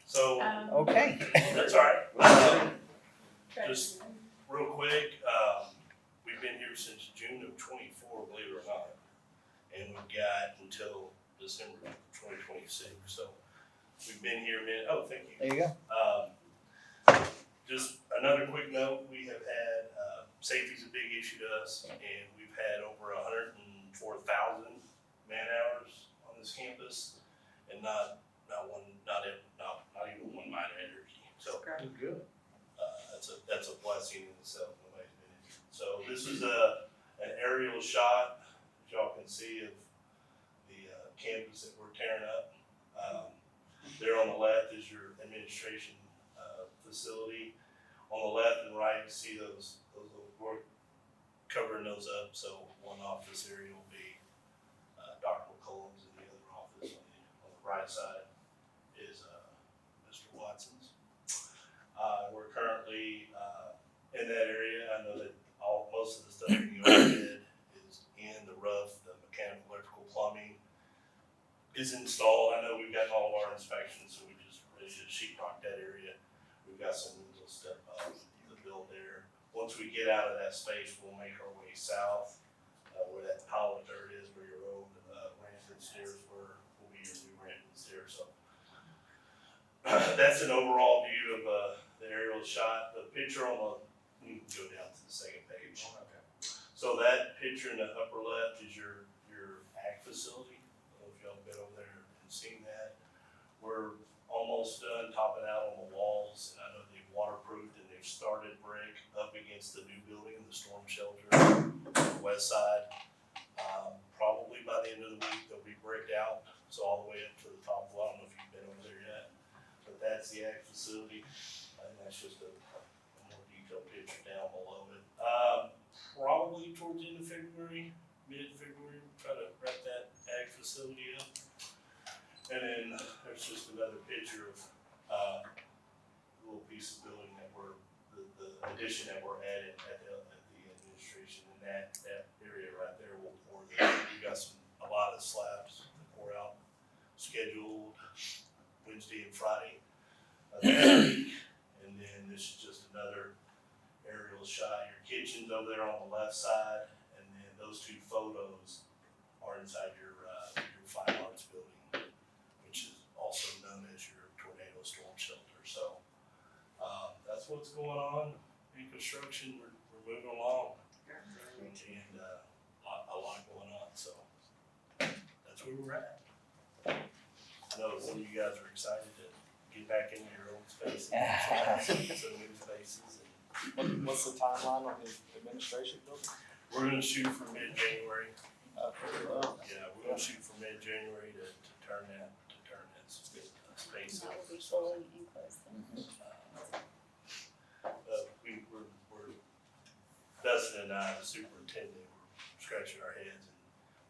So, Okay. that's all right. Just real quick, we've been here since June of 24, believe it or not. And we've got until December 2026. So we've been here, oh, thank you. There you go. Just another quick note, we have had, safety's a big issue to us, and we've had over 104,000 man hours on this campus, and not even one minor injury. So Good. that's a blessing in itself. Nobody's been injured. So this is an aerial shot, as y'all can see, of the campus that we're tearing up. There on the left is your administration facility. On the left and right, you see those we're covering those up. So one office area will be Dr. McCollum's, and the other office on the right side is Mr. Watson's. We're currently in that area. I know that most of the stuff in the overhead is in the roof, the mechanical, electrical, plumbing is installed. I know we've gotten all of our inspections, so we just ready to sheetrock that area. We've got some little step up to build there. Once we get out of that space, we'll make our way south, where that pile of dirt is, where your old ramp and stairs were, will be your new ramp and stairs. So that's an overall view of the aerial shot. The picture on the, you can go down to the second page. So that picture in the upper left is your ag facility. I don't know if y'all have been over there and seen that. We're almost done topping out on the walls, and I know they've waterproofed and they've started brick up against the new building, the storm shelter on the west side. Probably by the end of the week, they'll be bricked out, so all the way up to the top wall. I don't know if you've been over there yet, but that's the ag facility, and that's just a more detailed picture down below it. Probably towards the end of February, mid-February, we'll try to wrap that ag facility up. And then there's just another picture of a little piece of building that the addition that we're adding at the administration, and that area right there will pour. We got a lot of slabs to pour out, scheduled Wednesday and Friday of this week. And then this is just another aerial shot. Your kitchen's over there on the left side, and then those two photos are inside your fine arts building, which is also known as your tornado storm shelter. So that's what's going on in construction. We're moving along, and a lot going on. So that's where we're at. I know some of you guys are excited to get back into your old spaces, some new spaces. What's the timeline on the administration building? We're gonna shoot for mid-January. Well, Yeah, we're gonna shoot for mid-January to turn that space. That will be fully enclosed then. We're Dustin and I, the superintendent, we're scratching our heads and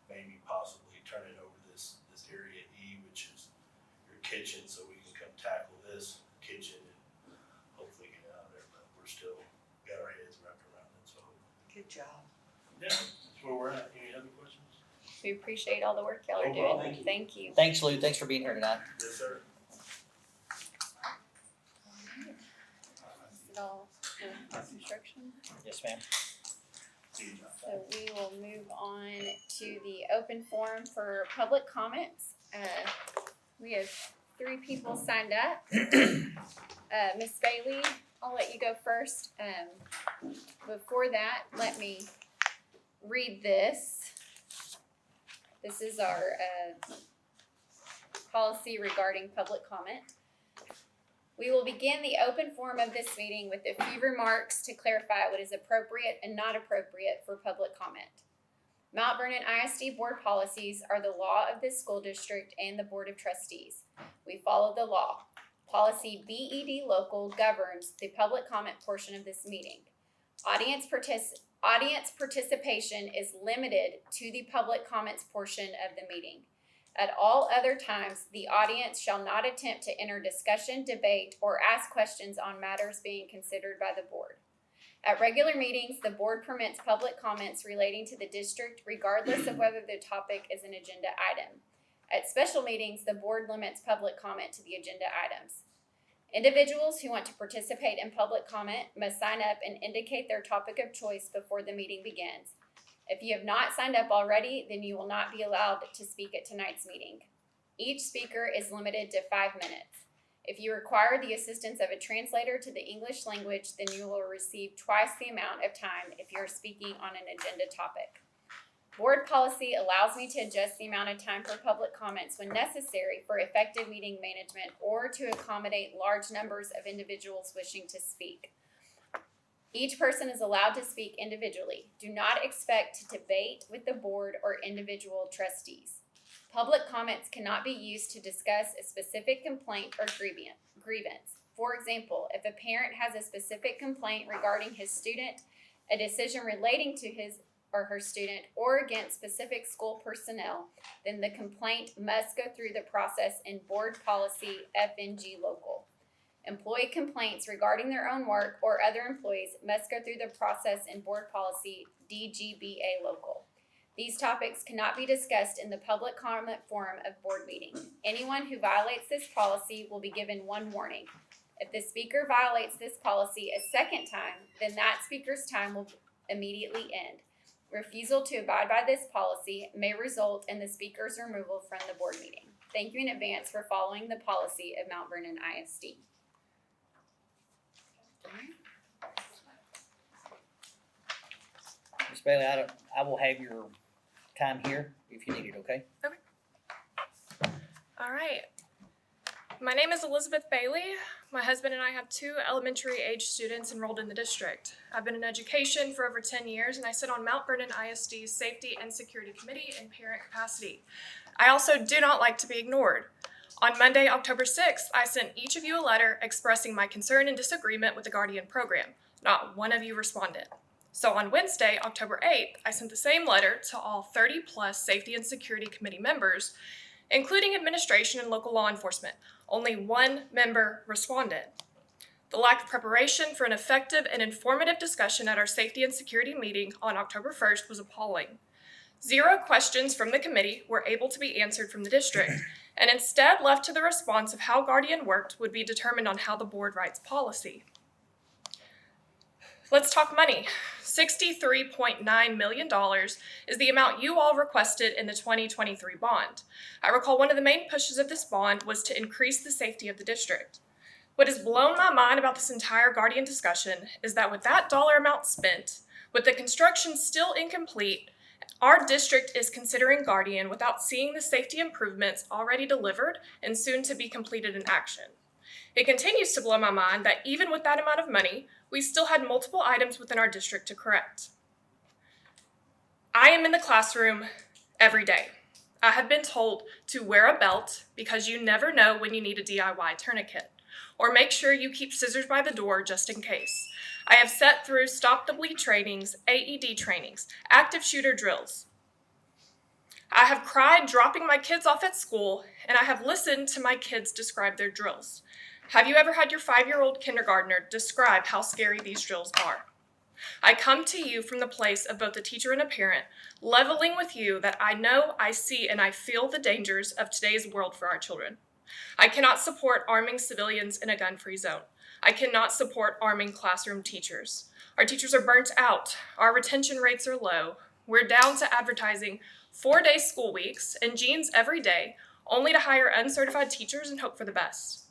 maybe possibly turning over this area E, which is your kitchen, so we can come tackle this kitchen and hopefully get out of there. But we're still got our heads wrapped around it. So Good job. yeah, that's where we're at. Any other questions? We appreciate all the work y'all are No doing. problem. Thank you. Thanks, Lou. Thanks for being here tonight. Yes, sir. Is it all construction? Yes, ma'am. So we will move on to the open forum for public comments. We have 3 people signed up. Ms. Bailey, I'll let you go first. Before that, let me read this. This is our policy regarding public comment. We will begin the open forum of this meeting with a few remarks to clarify what is appropriate and not appropriate for public comment. Mount Vernon ISD board policies are the law of this school district and the board of trustees. We follow the law. Policy BED local governs the public comment portion of this meeting. Audience participation is limited to the public comments portion of the meeting. At all other times, the audience shall not attempt to enter discussion, debate, or ask questions on matters being considered by the board. At regular meetings, the board permits public comments relating to the district regardless of whether the topic is an agenda item. At special meetings, the board limits public comment to the agenda items. Individuals who want to participate in public comment must sign up and indicate their topic of choice before the meeting begins. If you have not signed up already, then you will not be allowed to speak at tonight's meeting. Each speaker is limited to 5 minutes. If you require the assistance of a translator to the English language, then you will receive twice the amount of time if you're speaking on an agenda topic. Board policy allows me to adjust the amount of time for public comments when necessary for effective meeting management or to accommodate large numbers of individuals wishing to speak. Each person is allowed to speak individually. Do not expect to debate with the board or individual trustees. Public comments cannot be used to discuss a specific complaint or grievance. For example, if a parent has a specific complaint regarding his student, a decision relating to his or her student, or against specific school personnel, then the complaint must go through the process in board policy FNG local. Employee complaints regarding their own work or other employees must go through the process in board policy DGBA local. These topics cannot be discussed in the public comment forum of board meeting. Anyone who violates this policy will be given one warning. If the speaker violates this policy a second time, then that speaker's time will immediately end. Refusal to abide by this policy may result in the speaker's removal from the board meeting. Thank you in advance for following the policy of Mount Vernon ISD. Ms. Bailey, I will have your time here if you need it, okay? All right. My name is Elizabeth Bailey. My husband and I have 2 elementary age students enrolled in the district. I've been in education for over 10 years and I sit on Mount Vernon ISD's Safety and Security Committee in parent capacity. I also do not like to be ignored. On Monday, October 6th, I sent each of you a letter expressing my concern and disagreement with the Guardian program. Not one of you responded. So on Wednesday, October 8th, I sent the same letter to all 30+ Safety and Security Committee members, including administration and local law enforcement. Only 1 member responded. The lack of preparation for an effective and informative discussion at our Safety and Security meeting on October 1st was appalling. 0 questions from the committee were able to be answered from the district, and instead left to the response of how Guardian worked would be determined on how the board writes policy. Let's talk money. $63.9 million is the amount you all requested in the 2023 bond. I recall one of the main pushes of this bond was to increase the safety of the district. What has blown my mind about this entire Guardian discussion is that with that dollar amount spent, with the construction still incomplete, our district is considering Guardian without seeing the safety improvements already delivered and soon to be completed in action. It continues to blow my mind that even with that amount of money, we still had multiple items within our district to correct. I am in the classroom every day. I have been told to wear a belt because you never know when you need a DIY tourniquet, or make sure you keep scissors by the door just in case. I have sat through Stop the Bleed trainings, AED trainings, active shooter drills. I have cried dropping my kids off at school, and I have listened to my kids describe their drills. Have you ever had your 5-year-old kindergartner describe how scary these drills are? I come to you from the place of both a teacher and a parent, leveling with you that I know, I see, and I feel the dangers of today's world for our children. I cannot support arming civilians in a gun-free zone. I cannot support arming classroom teachers. Our teachers are burnt out. Our retention rates are low. We're down to advertising 4-day school weeks and jeans every day, only to hire uncertified teachers and hope for the best.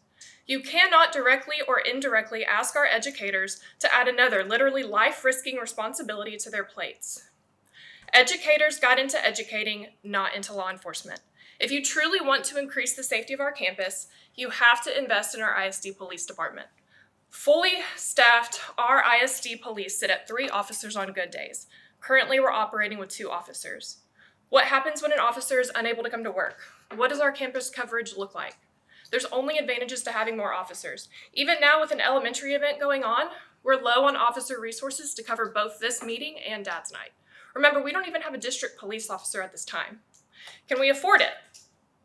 You cannot directly or indirectly ask our educators to add another literally life-risking responsibility to their plates. Educators got into educating, not into law enforcement. If you truly want to increase the safety of our campus, you have to invest in our ISD Police Department. Fully staffed, our ISD police sit at 3 officers on good days. Currently, we're operating with 2 officers. What happens when an officer is unable to come to work? What does our campus coverage look like? There's only advantages to having more officers. Even now with an elementary event going on, we're low on officer resources to cover both this meeting and Dad's Night. Remember, we don't even have a district police officer at this time. Can we afford it?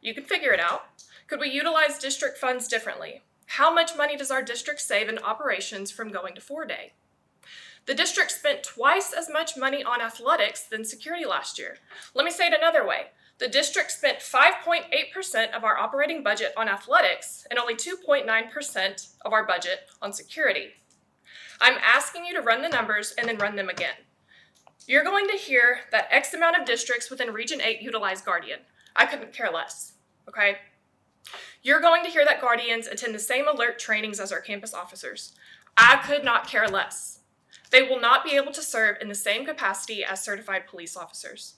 You can figure it out. Could we utilize district funds differently? How much money does our district save in operations from going to 4-day? The district spent twice as much money on athletics than security last year. Let me say it another way. The district spent 5.8% of our operating budget on athletics and only 2.9% of our budget on security. I'm asking you to run the numbers and then run them again. You're going to hear that X amount of districts within Region 8 utilize Guardian. I couldn't care less, okay? You're going to hear that Guardians attend the same alert trainings as our campus officers. I could not care less. They will not be able to serve in the same capacity as certified police officers.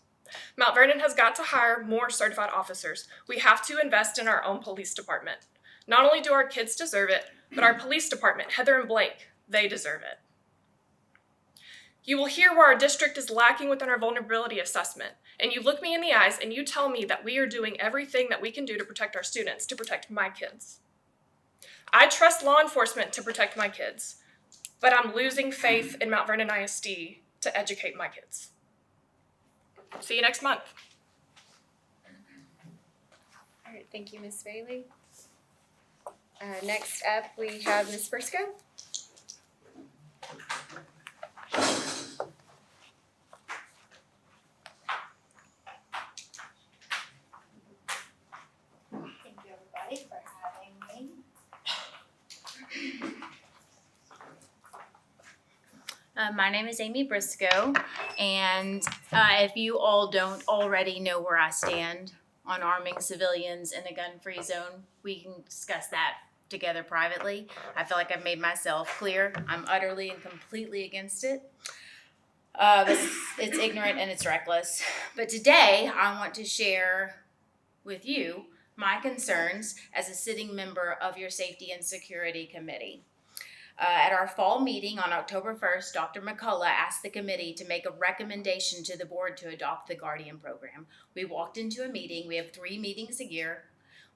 Mount Vernon has got to hire more certified officers. We have to invest in our own police department. Not only do our kids deserve it, but our police department, Heather and Blake, they deserve it. You will hear where our district is lacking within our vulnerability assessment, and you look me in the eyes and you tell me that we are doing everything that we can do to protect our students, to protect my kids. I trust law enforcement to protect my kids, but I'm losing faith in Mount Vernon ISD to educate my kids. See you next month. All right, thank you, Ms. Bailey. Next up, we have Ms. Briscoe. Thank you, everybody, for having me. My name is Amy Briscoe, and if you all don't already know where I stand on arming civilians in a gun-free zone, we can discuss that together privately. I feel like I've made myself clear. I'm utterly and completely against it. It's ignorant and it's reckless. But today, I want to share with you my concerns as a sitting member of your Safety and Security Committee. At our fall meeting on October 1st, Dr. McCullough asked the committee to make a recommendation to the board to adopt the Guardian program. We walked into a meeting. We have 3 meetings a year.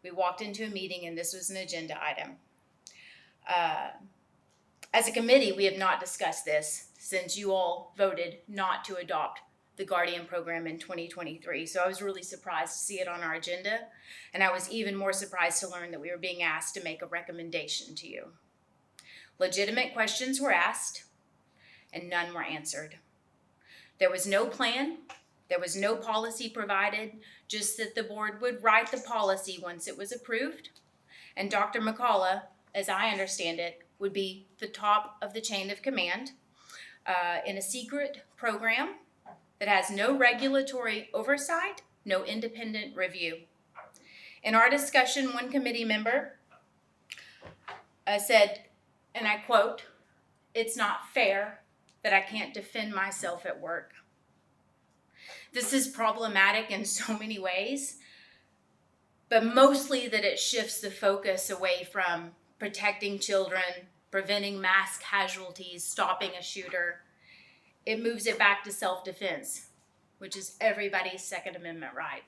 We walked into a meeting and this was an agenda item. As a committee, we have not discussed this since you all voted not to adopt the Guardian program in 2023. So I was really surprised to see it on our agenda, and I was even more surprised to learn that we were being asked to make a recommendation to you. Legitimate questions were asked, and none were answered. There was no plan, there was no policy provided, just that the board would write the policy once it was approved, and Dr. McCullough, as I understand it, would be the top of the chain of command in a secret program that has no regulatory oversight, no independent review. In our discussion, one committee member said, and I quote, "It's not fair that I can't defend myself at work." This is problematic in so many ways, but mostly that it shifts the focus away from protecting children, preventing mass casualties, stopping a shooter. It moves it back to self-defense, which is everybody's Second Amendment right.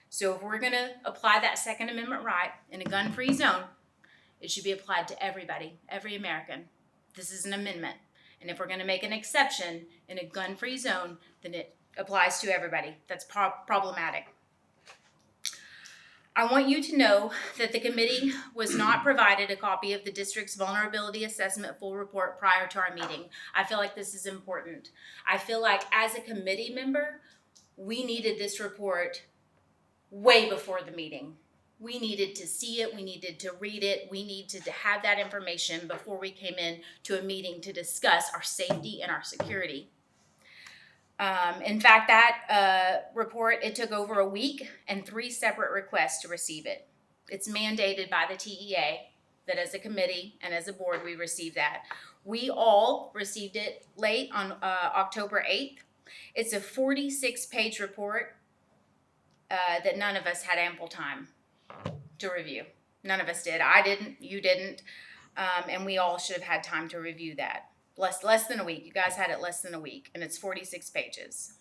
So if we're going to apply that Second Amendment right in a gun-free zone, it should be applied to everybody, every American. This is an amendment. And if we're going to make an exception in a gun-free zone, then it applies to everybody. That's problematic. I want you to know that the committee was not provided a copy of the district's vulnerability assessment full report prior to our meeting. I feel like this is important. I feel like as a committee member, we needed this report way before the meeting. We needed to see it, we needed to read it, we needed to have that information before we came in to a meeting to discuss our safety and our security. In fact, that report, it took over a week and 3 separate requests to receive it. It's mandated by the TEA that as a committee and as a board, we received that. We all received it late on October 8th. It's a 46-page report that none of us had ample time to review. None of us did. I didn't, you didn't, and we all should have had time to review that. Less than a week. You guys had it less than a week, and it's 46 pages.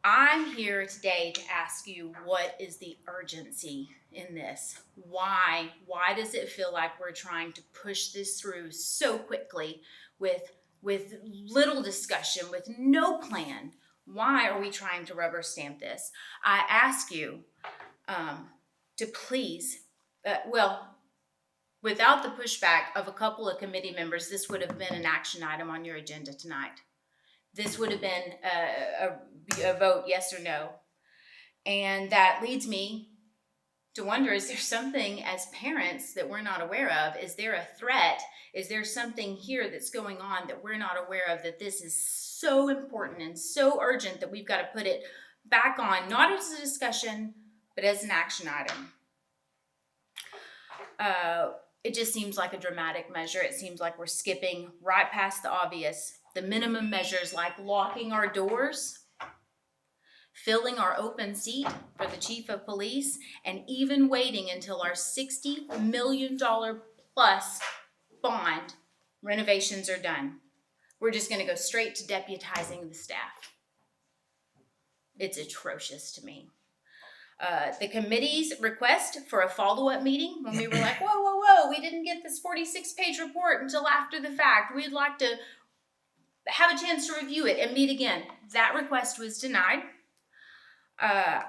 I'm here today to ask you, what is the urgency in this? Why does it feel like we're trying to push this through so quickly with little discussion, with no plan? Why are we trying to rubber stamp this? I ask you to please, Without the pushback of a couple of committee members, this would have been an action item on your agenda tonight. This would have been a vote, yes or no. And that leads me to wonder, is there something as parents that we're not aware of? Is there a threat? Is there something here that's going on that we're not aware of, that this is so important and so urgent that we've got to put it back on, not as a discussion, but as an action item? It just seems like a dramatic measure. It seems like we're skipping right past the obvious. The minimum measures like locking our doors, filling our open seat for the chief of police, and even waiting until our $60 million plus bond renovations are done. We're just going to go straight to deputizing the staff. It's atrocious to me. The committee's request for a follow-up meeting, when we were like, whoa, we didn't get this 46-page report until after the fact. We'd like to have a chance to review it and meet again. That request was denied. I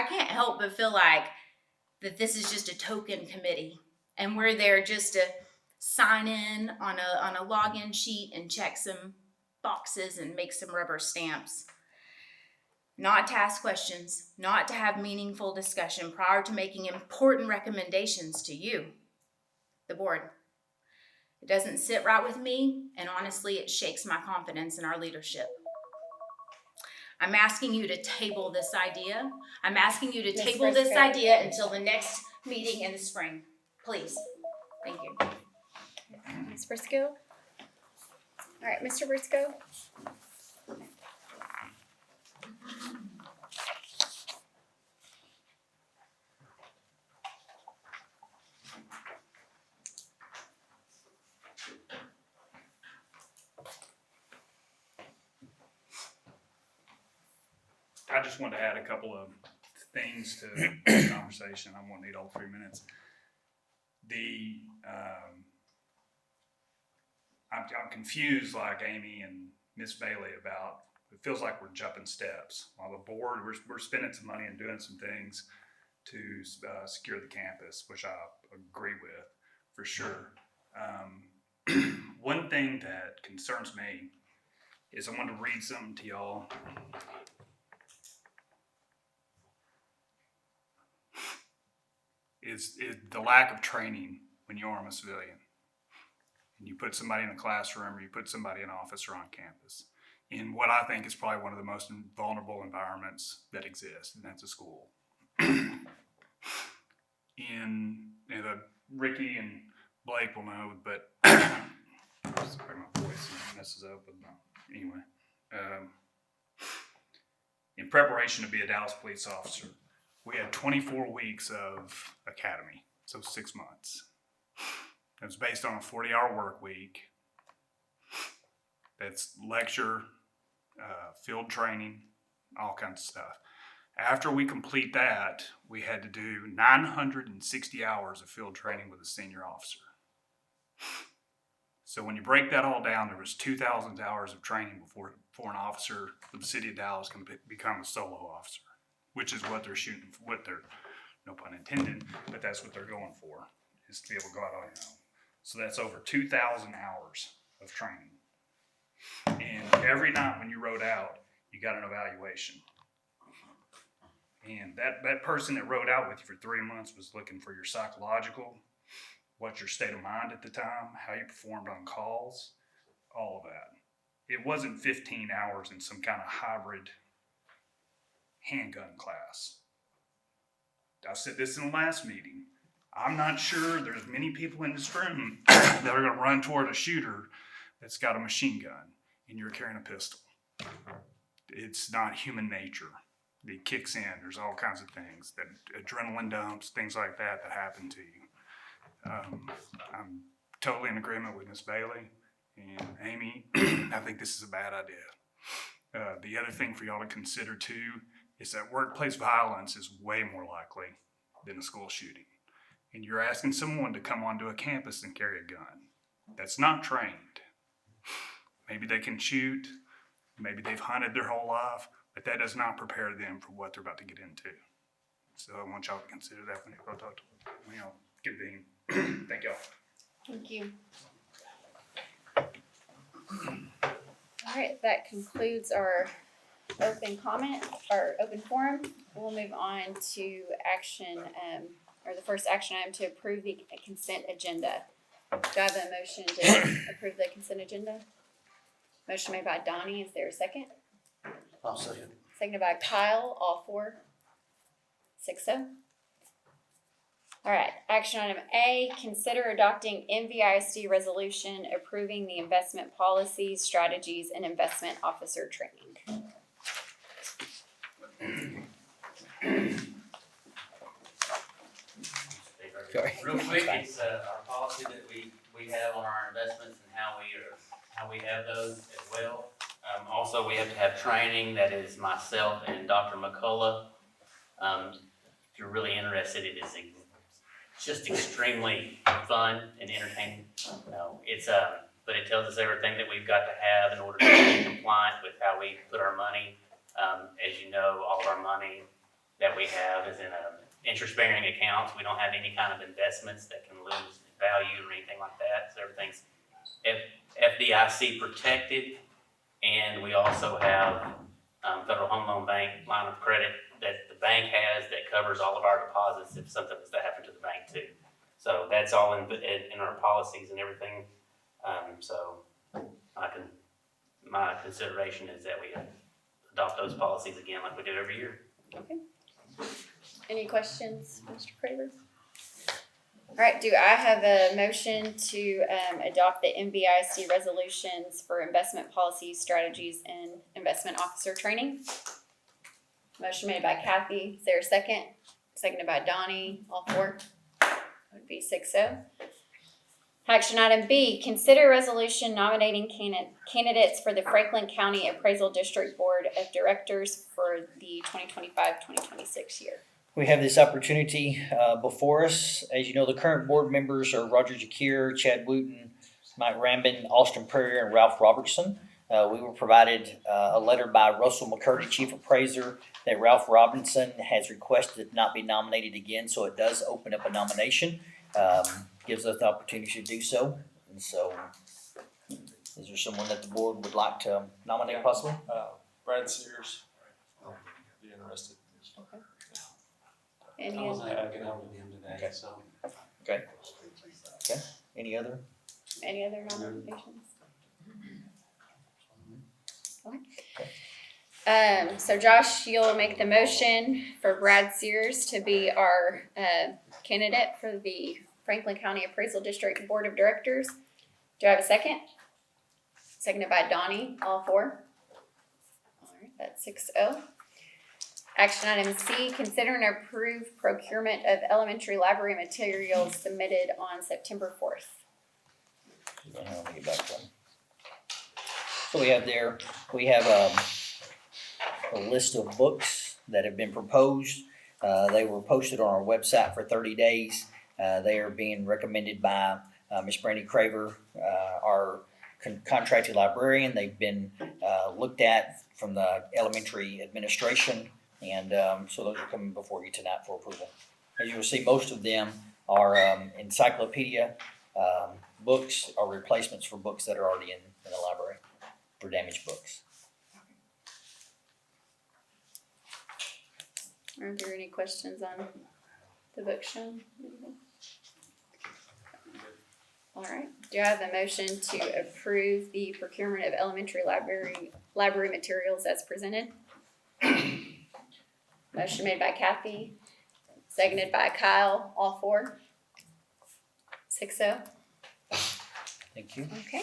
can't help but feel like that this is just a token committee, and we're there just to sign in on a login sheet and check some boxes and make some rubber stamps. Not to ask questions, not to have meaningful discussion prior to making important recommendations to you, the board. It doesn't sit right with me, and honestly, it shakes my confidence in our leadership. I'm asking you to table this idea. I'm asking you to table this idea until the next meeting in the spring. Please. Thank you. Ms. Briscoe? All right, Mr. Briscoe? I just wanted to add a couple of things to the conversation. I won't need all 3 minutes. I'm confused, like Amy and Miss Bailey, about, it feels like we're jumping steps. While the board, we're spending some money and doing some things to secure the campus, which I agree with for sure. One thing that concerns me is I want to read something to y'all. Is the lack of training when you arm a civilian. And you put somebody in a classroom, or you put somebody in an office or on campus, in what I think is probably one of the most vulnerable environments that exist, and that's a school. Ricky and Blake will know, but sorry, my voice messes up. But anyway, in preparation to be a Dallas police officer, we had 24 weeks of academy, so 6 months. It was based on a 40-hour work week. That's lecture, field training, all kinds of stuff. After we complete that, we had to do 960 hours of field training with a senior officer. So when you break that all down, there was 2,000 hours of training before an officer of the city of Dallas can become a solo officer, which is what they're shooting for, what they're, no pun intended, but that's what they're going for, is to be able to go out on your own. So that's over 2,000 hours of training. And every night when you rode out, you got an evaluation. And that person that rode out with you for 3 months was looking for your psychological, what's your state of mind at the time, how you performed on calls, all of that. It wasn't 15 hours in some kind of hybrid handgun class. I said this in the last meeting. I'm not sure there's many people in this room that are going to run toward a shooter that's got a machine gun and you're carrying a pistol. It's not human nature. It kicks in. There's all kinds of things, that adrenaline dumps, things like that happen to you. I'm totally in agreement with Miss Bailey and Amy. I think this is a bad idea. The other thing for y'all to consider too is that workplace violence is way more likely than a school shooting. And you're asking someone to come onto a campus and carry a gun that's not trained. Maybe they can shoot, maybe they've hunted their whole life, but that does not prepare them for what they're about to get into. So I want y'all to consider that when y'all convene. Thank y'all. Thank you. All right, that concludes our open comment, our open forum. We'll move on to action, or the first action item to approve the consent agenda. Do I have a motion to approve the consent agenda? Motion made by Donnie, is there a second? I'll second. Seconded by Kyle, all four. 6-0. All right, action item A, consider adopting NVISD resolution approving the investment policies, strategies, and investment officer training. Sorry. Real quick, it's our policy that we have on our investments and how we have those as well. Also, we have to have training, that is myself and Dr. McCullough. If you're really interested, it is just extremely fun and entertaining. But it tells us everything that we've got to have in order to be compliant with how we put our money. As you know, all of our money that we have is in interest-bearing accounts. We don't have any kind of investments that can lose value or anything like that. So everything's FDIC protected, and we also have Federal Home Loan Bank line of credit that the bank has that covers all of our deposits if something was to happen to the bank too. So that's all in our policies and everything. So my consideration is that we adopt those policies again like we do every year. Okay. Any questions, Mr. Craver? All right, do I have a motion to adopt the NVIC resolutions for investment policies, strategies, and investment officer training? Motion made by Kathy. Is there a second? Seconded by Donnie. All four? That would be 6-0. Action item B, consider resolution nominating candidates for the Franklin County Appraisal District Board of Directors for the 2025-2026 year. We have this opportunity before us. As you know, the current board members are Roger Jakir, Chad Wooten, Mike Rambin, Austin Prairie, and Ralph Robertson. We were provided a letter by Russell McCurdy, Chief Appraiser, that Ralph Robinson has requested not be nominated again, so it does open up a nomination. Gives us the opportunity to do so. And so, is there someone that the board would like to nominate possibly? Brad Sears. Be interested. Okay. Any I wasn't other, able to get hold of him today, Okay. so. Okay. Any other? nominations? Okay. So Josh, you'll make the motion for Brad Sears to be our candidate for the Franklin County Appraisal District Board of Directors. Do I have a second? Seconded by Donnie, all four. All right, that's 6-0. Action item C, consider and approve procurement of elementary library materials submitted on September 4th. Let me get back to them. So we have a list of books that have been proposed. They were posted on our website for 30 days. They are being recommended by Ms. Brandy Craver, our contracted librarian. They've been looked at from the elementary administration, and so those are coming before you tonight for approval. As you will see, most of them are encyclopedia books or replacements for books that are already in the library for damaged books. Are there any questions on the book shown? All right, do I have a motion to approve the procurement of elementary library materials as presented? Motion made by Kathy, seconded by Kyle, all four. 6-0. Thank you. Okay,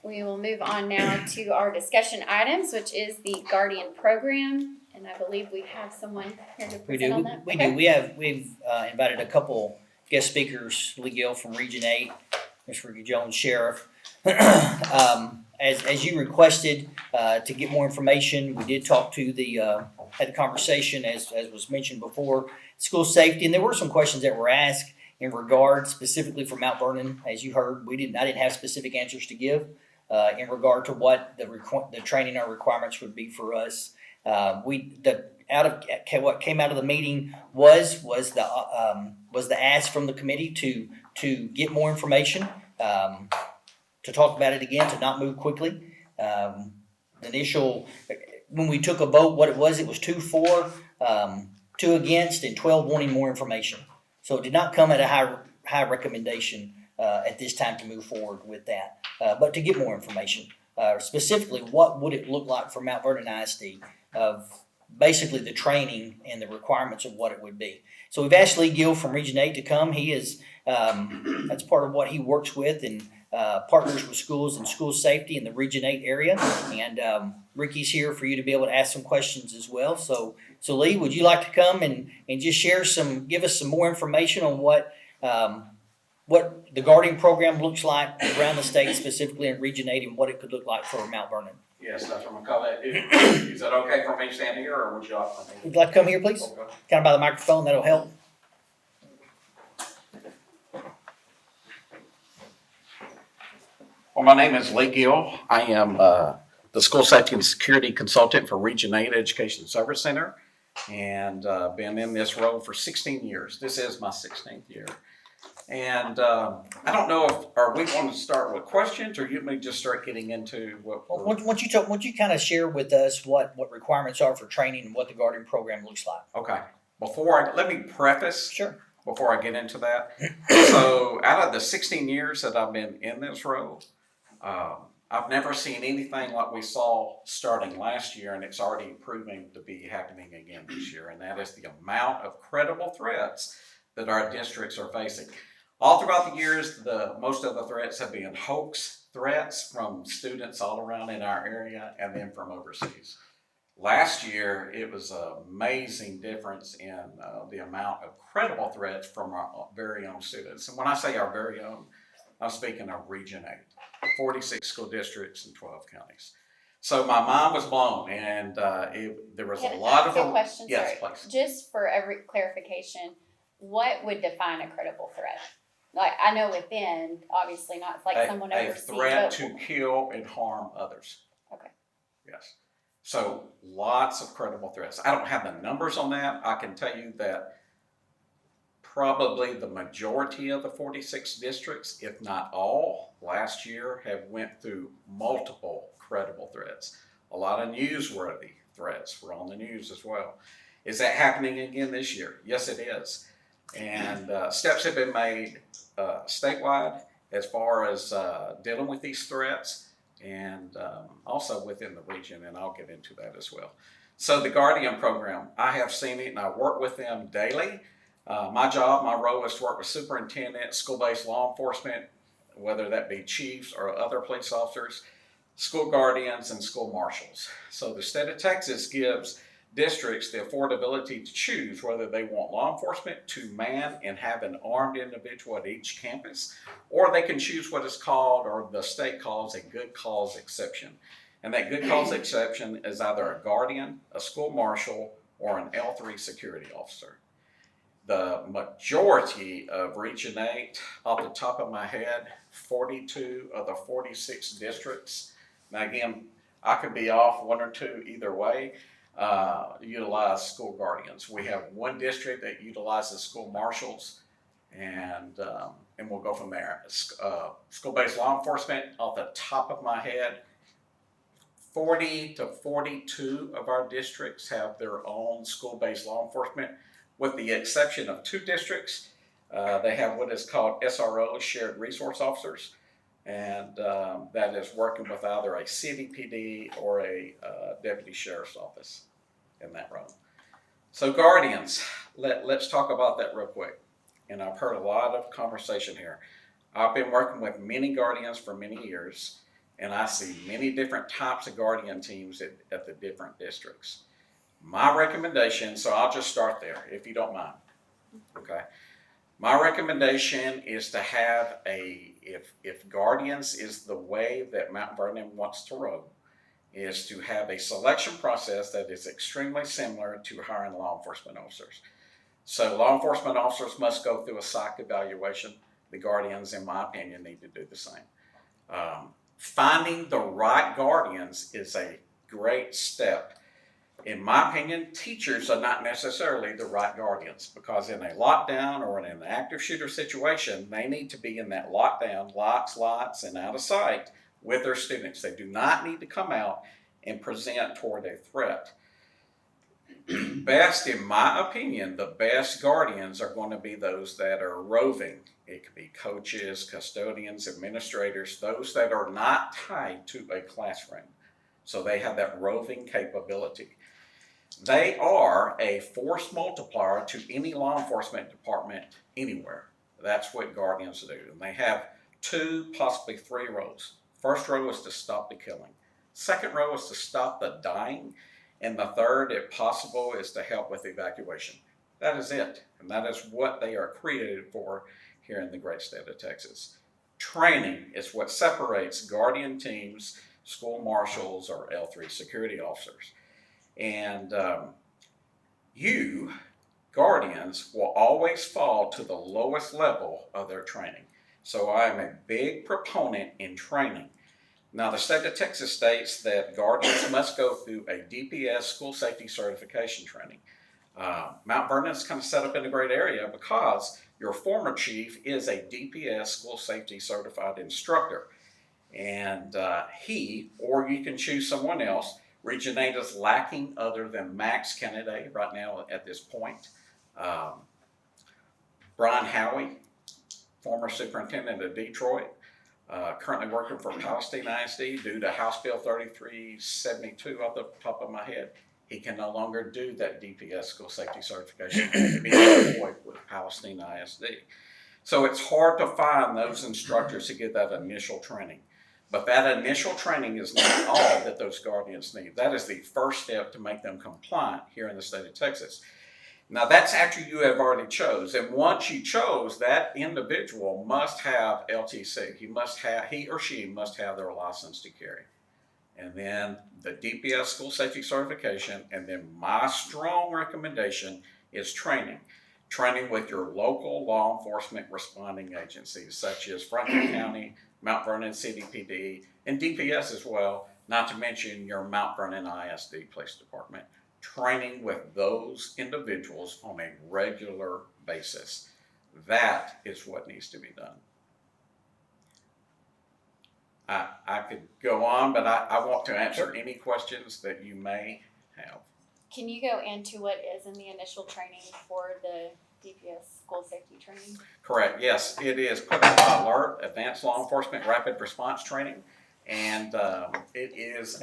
we will move on now to our discussion items, which is the Guardian Program, and I believe we have someone here to We present do. on that. We Okay. do. We've invited a couple guest speakers, Lee Gill from Region 8, Mr. Ricky Jones, Sheriff. As you requested to get more information, we did talk to had the conversation as was mentioned before, school safety, and there were some questions that were asked in regard specifically for Mount Vernon. As you heard, I didn't have specific answers to give in regard to what the training or requirements would be for us. The what came out of the meeting was the ask from the committee to get more information, to talk about it again, to not move quickly. When we took a vote, what it was 2 for, 2 against, and 12 wanting more information. So it did not come at a high recommendation at this time to move forward with that, but to get more information. Specifically, what would it look like for Mount Vernon ISD of basically the training and the requirements of what it would be. So we've asked Lee Gill from Region 8 to come. He is, that's part of what he works with and partners with schools and school safety in the Region 8 area. And Ricky's here for you to be able to ask some questions as well. So Lee, would you like to come and just give us some more information on what the Guardian program looks like around the state, specifically in Region 8, and what it could look like for Mount Vernon? Yes, Dr. McCullough. Is that okay for me to stand here, or would you like for me? Would you like to come here, please? Okay. Kind of by the microphone, that'll help. Well, my name is Lee Gill. I am the School Safety and Security Consultant for Region 8 Education Service Center, and been in this role for 16 years. This is my 16th year. And I don't know are we going to start with questions, or you may just start getting into what? Once you kind of share with us what requirements are for training and what the Guardian program looks like. Okay. Let me preface. Sure. Before I get into that. So out of the 16 years that I've been in this role, I've never seen anything like we saw starting last year, and it's already proving to be happening again this year, and that is the amount of credible threats that our districts are facing. All throughout the years, most of the threats have been hoax threats from students all around in our area and then from overseas. Last year, it was an amazing difference in the amount of credible threats from our very own students. And when I say our very own, I'm speaking of Region 8, 46 school districts and 12 counties. So my mind was blown, and there was a lot of... Quick question, yes, sorry. please. Just for every clarification, what would define a credible threat? Like, I know within, obviously not like someone overseas. A threat to kill and harm others. Okay. Yes. So lots of credible threats. I don't have the numbers on that. I can tell you that probably the majority of the 46 districts, if not all, last year have went through multiple credible threats. A lot of newsworthy threats were on the news as well. Is that happening again this year? Yes, it is. And steps have been made statewide as far as dealing with these threats, and also within the region, and I'll get into that as well. So the Guardian program, I have seen it, and I work with them daily. My role is to work with superintendents, school-based law enforcement, whether that be chiefs or other police officers, school guardians, and school marshals. So the state of Texas gives districts the affordability to choose whether they want law enforcement to man and have an armed individual at each campus, or they can choose what is called, or the state calls, a good cause exception. And that good cause exception is either a guardian, a school marshal, or an L3 security officer. The majority of Region 8, off the top of my head, 42 of the 46 districts, now again, I could be off 1 or 2 either way, utilize school guardians. We have one district that utilizes school marshals, and we'll go from there. School-based law enforcement, off the top of my head, 40 to 42 of our districts have their own school-based law enforcement, with the exception of 2 districts. They have what is called SROs, Shared Resource Officers, and that is working with either a city PD or a deputy sheriff's office in that role. So guardians, let's talk about that real quick. And I've heard a lot of conversation here. I've been working with many guardians for many years, and I see many different types of guardian teams at the different districts. My recommendation, so I'll just start there if you don't mind, okay? My recommendation is to have if guardians is the way that Mount Vernon wants to roll, is to have a selection process that is extremely similar to hiring law enforcement officers. So law enforcement officers must go through a psych evaluation. The guardians, in my opinion, need to do the same. Finding the right guardians is a great step. In my opinion, teachers are not necessarily the right guardians, because in a lockdown or in an active shooter situation, they need to be in that lockdown, locks, lights, and out of sight with their students. They do not need to come out and present toward a threat. Best, in my opinion, the best guardians are going to be those that are roving. It could be coaches, custodians, administrators, those that are not tied to a classroom. So they have that roving capability. They are a force multiplier to any law enforcement department anywhere. That's what guardians do. And they have 2, possibly 3 roles. First row is to stop the killing. Second row is to stop the dying. And the third, if possible, is to help with evacuation. That is it. And that is what they are created for here in the great state of Texas. Training is what separates guardian teams, school marshals, or L3 security officers. And you, guardians, will always fall to the lowest level of their training. So I am a big proponent in training. Now, the state of Texas states that guardians must go through a DPS school safety certification training. Mount Vernon is kind of set up in a great area because your former chief is a DPS school safety certified instructor. And he, or you can choose someone else, Region 8 is lacking other than Max Kennedy right now at this point. Brian Howie, former superintendent of Detroit, currently working for Palestine ISD due to House Bill 3372 off the top of my head. He can no longer do that DPS school safety certification to be employed with Palestine ISD. So it's hard to find those instructors to get that initial training. But that initial training is not all that those guardians need. That is the first step to make them compliant here in the state of Texas. Now that's after you have already chose. And once you chose, that individual must have LTC. He or she must have their license to carry. And then the DPS school safety certification. And then my strong recommendation is training. Training with your local law enforcement responding agencies, such as Franklin County, Mount Vernon City PD, and DPS as well, not to mention your Mount Vernon ISD Police Department. Training with those individuals on a regular basis. That is what needs to be done. I could go on, but I want to answer any questions that you may have. Can you go into what is in the initial training for the DPS school safety training? Correct, yes, it is Quick Alert, Advanced Law Enforcement Rapid Response Training. And it is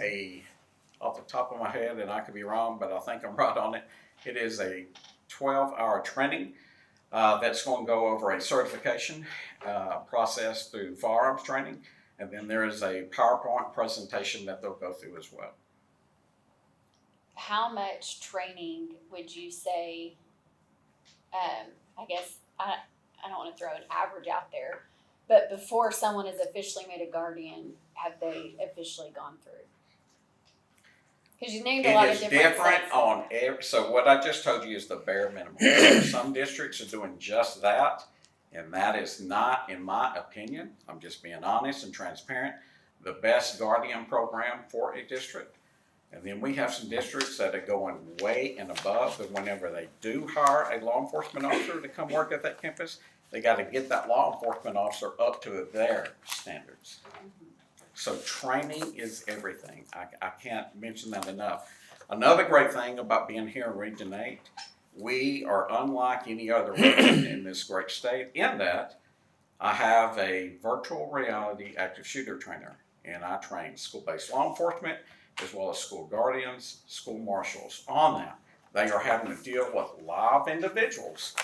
off the top of my head, and I could be wrong, but I think I'm right on it. It is a 12-hour training that's going to go over a certification process through firearms training. And then there is a PowerPoint presentation that they'll go through as well. How much training would you say, I guess, I don't want to throw an average out there, but before someone is officially made a guardian, have they officially gone through? Because you named a lot of different It is different sites. on every, so what I just told you is the bare minimum. Some districts are doing just that, and that is not, in my opinion, I'm just being honest and transparent, the best guardian program for a district. And then we have some districts that are going way and above, and whenever they do hire a law enforcement officer to come work at that campus, they got to get that law enforcement officer up to their standards. So training is everything. I can't mention that enough. Another great thing about being here in Region 8, we are unlike any other region in this great state in that I have a virtual reality active shooter trainer, and I train school-based law enforcement as well as school guardians, school marshals on that. They are having to deal with live individuals,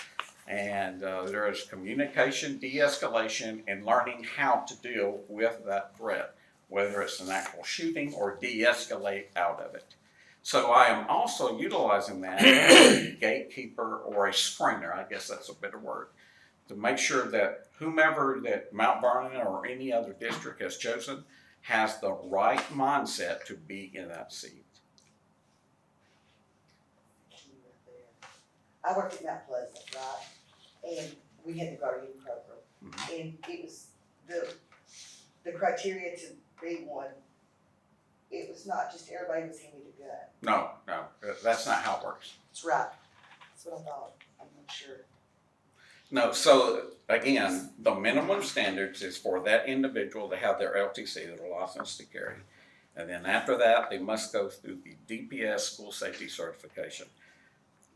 and there is communication, de-escalation, and learning how to deal with that threat, whether it's an actual shooting or de-escalate out of it. So I am also utilizing that as a gatekeeper or a screener, I guess that's a better word, to make sure that whomever that Mount Vernon or any other district has chosen has the right mindset to be in that seat. I worked at Mount Pleasant, right? And we had the guardian program. And it was the criteria to be one it was not just everybody was handed a gun. No, that's not how it works. That's right. That's what I thought. I'm not sure. No, so again, the minimum standards is for that individual to have their LTC, their license to carry. And then after that, they must go through the DPS school safety certification.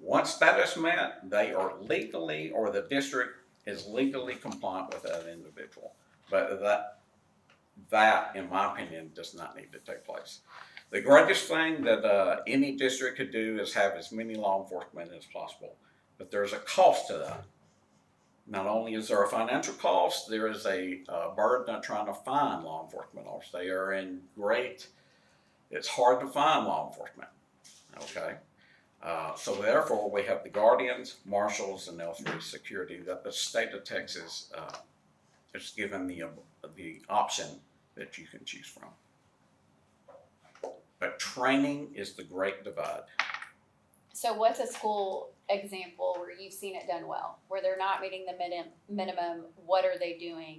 Once that is met, they are legally, or the district is legally compliant with that individual. But that, in my opinion, does not need to take place. The greatest thing that any district could do is have as many law enforcement as possible. But there's a cost to that. Not only is there a financial cost, there is a burden of trying to find law enforcement officers. They are it's hard to find law enforcement, okay? So therefore, we have the guardians, marshals, and L3 security that the state of Texas is given the option that you can choose from. But training is the great divide. So what's a school example where you've seen it done well, where they're not meeting the minimum? What are they doing?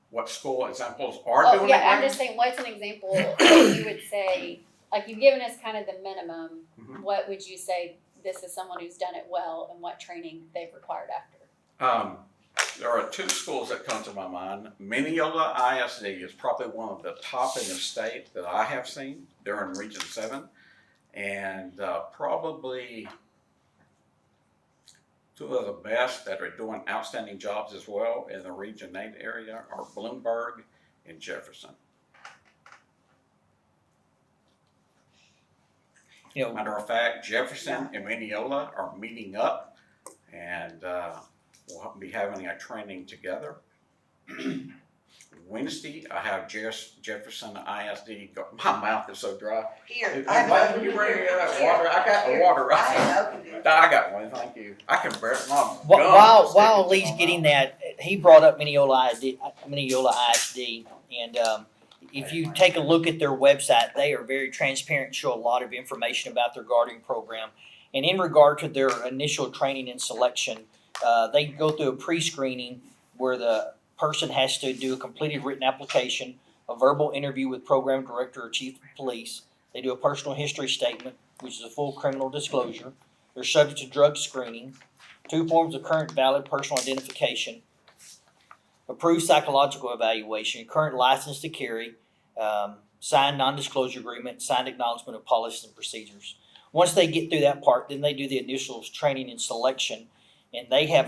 What school examples are doing it? I'm just saying, what's an example that you would say, like you've given us kind of the minimum, what would you say this is someone who's done it well and what training they've required after? There are two schools that come to my mind. Mineola ISD is probably one of the top in the state that I have seen. They're in Region 7. And probably two of the best that are doing outstanding jobs as well in the Region 8 area are Bloomberg and Jefferson. Matter of fact, Jefferson and Mineola are meeting up, and we'll be having a training together. Wednesday, I have Jefferson ISD. My mouth is so dry. Here, You bring me that water? I got the water right. I got one. Thank you. I can bear it. While Lee's getting that, he brought up Mineola ISD, and if you take a look at their website, they are very transparent and show a lot of information about their guardian program. And in regard to their initial training and selection, they go through a pre-screening where the person has to do a completed written application, a verbal interview with program director or chief of police. They do a personal history statement, which is a full criminal disclosure. They're subject to drug screening, 2 forms of current valid personal identification, approved psychological evaluation, current license to carry, signed non-disclosure agreement, signed acknowledgement of policies and procedures. Once they get through that part, then they do the initial training and selection. And they have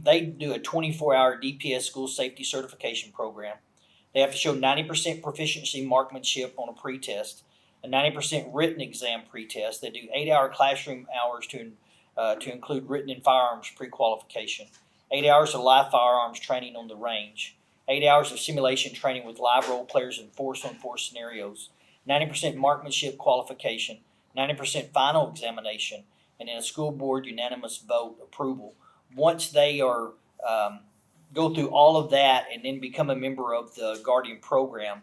they do a 24-hour DPS school safety certification program. They have to show 90% proficiency marksmanship on a pretest, a 90% written exam pretest. They do 8-hour classroom hours to include written and firearms pre-qualification, 8 hours of live firearms training on the range, 8 hours of simulation training with live role players in force-on-force scenarios, 90% marksmanship qualification, 90% final examination, and then a school board unanimous vote approval. Once they are go through all of that and then become a member of the Guardian program,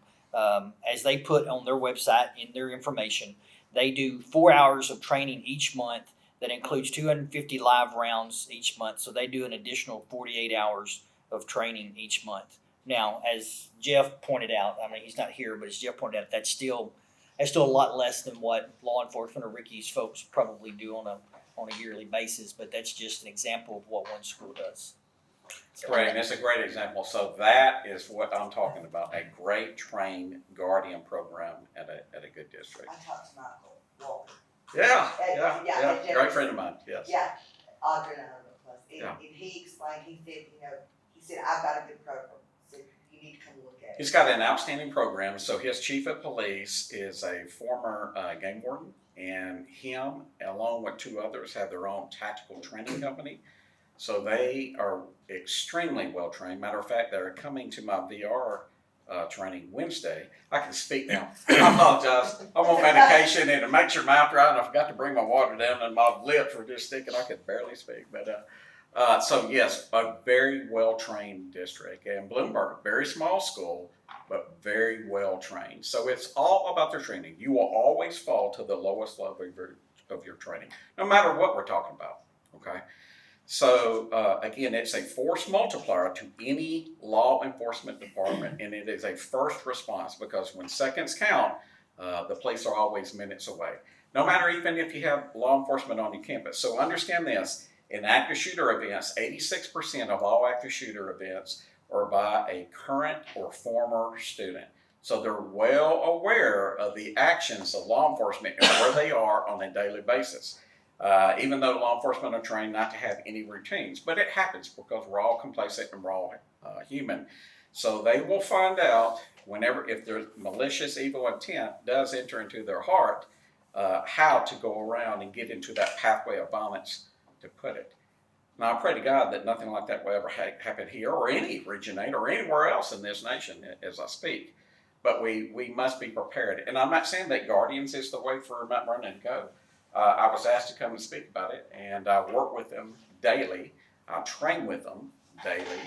as they put on their website in their information, they do 4 hours of training each month that includes 250 live rounds each month. So they do an additional 48 hours of training each month. Now, as Jeff pointed out, I mean, he's not here, but as Jeff pointed out, that's still a lot less than what law enforcement or Ricky's folks probably do on a yearly basis, but that's just an example of what one school does. So, Right, and it's a great example. So that is what I'm talking about, a great trained guardian program at a good district. I talked to Michael Walker. Yeah, great friend of mine, yes. Yeah, Audrey and I are real close. Yeah. And he explained, he said, I've got a good program. He said, you need to come look at it. He's got an outstanding program. So his chief of police is a former game warden, and him, along with 2 others, have their own tactical training company. So they are extremely well trained. Matter of fact, they're coming to my VR training Wednesday. I can speak now. I apologize. I'm on medication, and it makes your mouth dry, and I forgot to bring my water down, and my lips were just sticking. I could barely speak. But so yes, a very well trained district, and Bloomberg, very small school, but very well trained. So it's all about their training. You will always fall to the lowest level of your training, no matter what we're talking about. Okay. So again, it's a force multiplier to any law enforcement department, and it is a first response, because when seconds count, The police are always minutes away, no matter even if you have law enforcement on your campus. So understand this, in active shooter events, 86% of all active shooter events are by a current or former student. So they're well aware of the actions of law enforcement and where they are on a daily basis. Even though law enforcement are trained not to have any routines, but it happens because we're all complacent and we're all human. So they will find out whenever, if their malicious evil intent does enter into their heart, how to go around and get into that pathway of violence, to put it. Now I pray to God that nothing like that will ever happen here or any regionate or anywhere else in this nation as I speak. But we must be prepared. And I'm not saying that Guardians is the way for Mount Vernon to go. I was asked to come and speak about it, and I work with them daily. I train with them daily,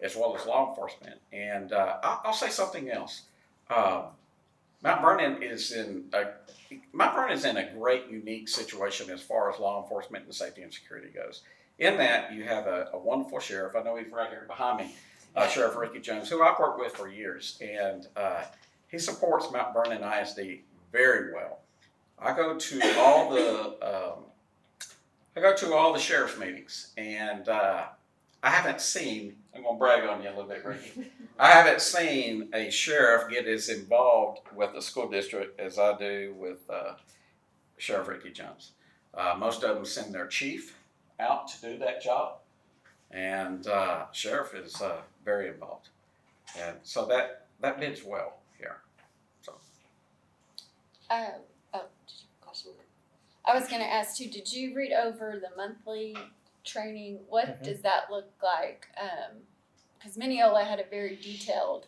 as well as law enforcement. And I'll say something else. Mount Vernon is in a great, unique situation as far as law enforcement and safety and security goes. In that, you have a wonderful sheriff. I know he's right here behind me, Sheriff Ricky Jones, who I've worked with for years, and he supports Mount Vernon ISD very well. I go to all the sheriff's meetings, and I haven't seen, I'm gonna brag on you a little bit, Ricky. I haven't seen a sheriff get as involved with the school district as I do with Sheriff Ricky Jones. Most of them send their chief out to do that job, and sheriff is very involved, and so that bids well here. So. I was gonna ask too, did you read over the monthly training? What does that look like? Because Mineola had a very detailed.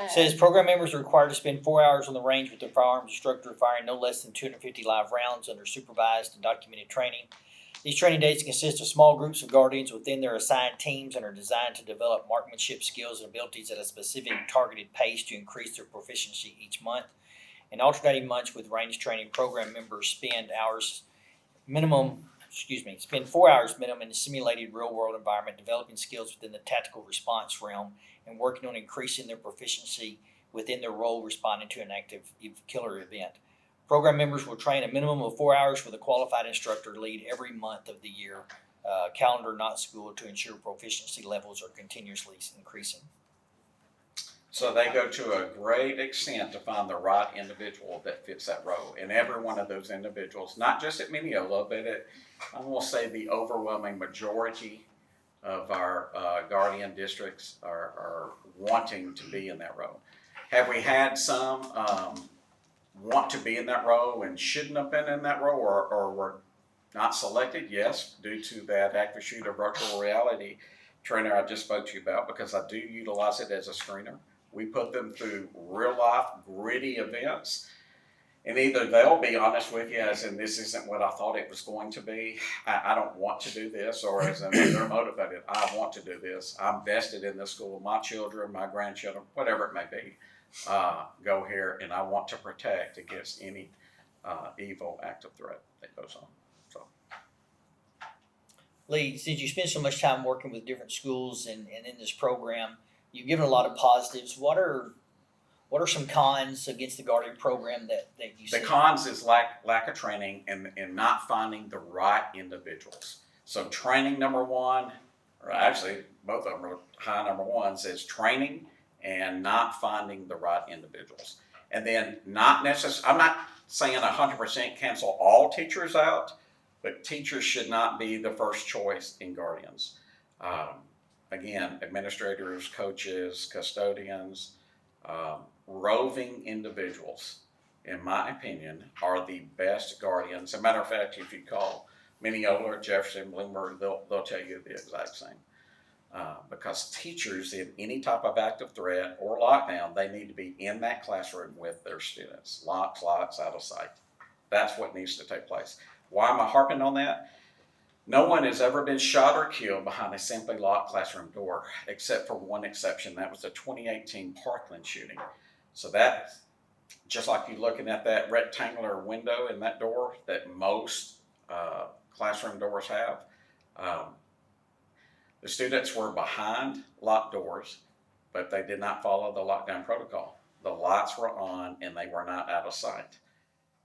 Says program members are required to spend 4 hours on the range with their firearms instructor, firing no less than 250 live rounds under supervised and documented training. These training days consist of small groups of guardians within their assigned teams and are designed to develop marksmanship skills and abilities at a specific targeted pace to increase their proficiency each month. In alternating months with range training, program members spend 4 hours minimum in a simulated real-world environment, developing skills within the tactical response realm and working on increasing their proficiency within their role responding to an active killer event. Program members will train a minimum of 4 hours with a qualified instructor lead every month of the year, calendar not school, to ensure proficiency levels are continuously increasing. So they go to a great extent to find the right individual that fits that role. And every one of those individuals, not just at Mineola, but at, I'm going to say, the overwhelming majority of our guardian districts are wanting to be in that role. Have we had some want to be in that role and shouldn't have been in that role, or were not selected? Yes, due to that active shooter virtual reality trainer I just spoke to you about, because I do utilize it as a screener. We put them through real life, gritty events, and either they'll be honest with you as in, this isn't what I thought it was going to be, I don't want to do this, or as in, they're motivated, I want to do this, I'm vested in this school, my children, my grandchildren, whatever it may be, go here, and I want to protect against any evil active threat that goes on. So, Lee, since you spend so much time working with different schools and in this program, you've given a lot of positives. What are some cons against the Guardian program that you see? The cons is lack of training and not finding the right individuals. So training, number one, or actually both of them are high number ones, is training and not finding the right individuals. And then not necessarily, I'm not saying 100% cancel all teachers out, but teachers should not be the first choice in Guardians. Again, administrators, coaches, custodians, roving individuals, in my opinion, are the best guardians. As a matter of fact, if you call Mineola or Jefferson, Bloomberg, they'll tell you the exact same. Because teachers in any type of active threat or lockdown, they need to be in that classroom with their students. Locks, out of sight. That's what needs to take place. Why am I harping on that? No one has ever been shot or killed behind a simply locked classroom door, except for one exception. That was the 2018 Parkland shooting. So that, just like you looking at that rectangular window in that door that most classroom doors have, the students were behind locked doors, but they did not follow the lockdown protocol. the lights were on and they were not out of sight.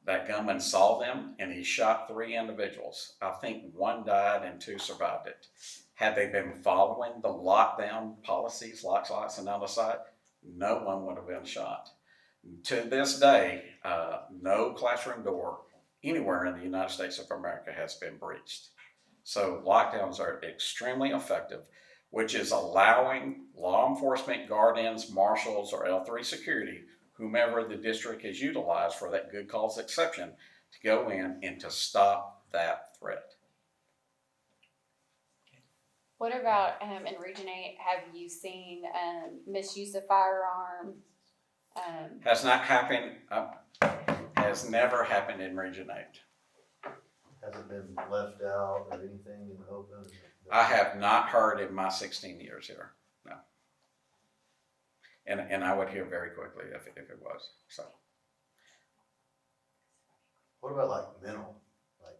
That gunman saw them and he shot 3 individuals. I think 1 died and 2 survived it. Had they been following the lockdown policies, lights and out of sight, no one would have been shot. To this day, no classroom door anywhere in the United States of America has been breached. So lockdowns are extremely effective, which is allowing law enforcement, guardians, marshals, or L3 security, whomever the district has utilized for that good cause exception, to go in and to stop that threat. What about in Region 8? Have you seen misuse of firearm? Has not happened, has never happened in Region 8. Hasn't been left out or anything in the open? I have not heard in my 16 years here, no. And I would hear very quickly if it was, so. What about like mental? Like,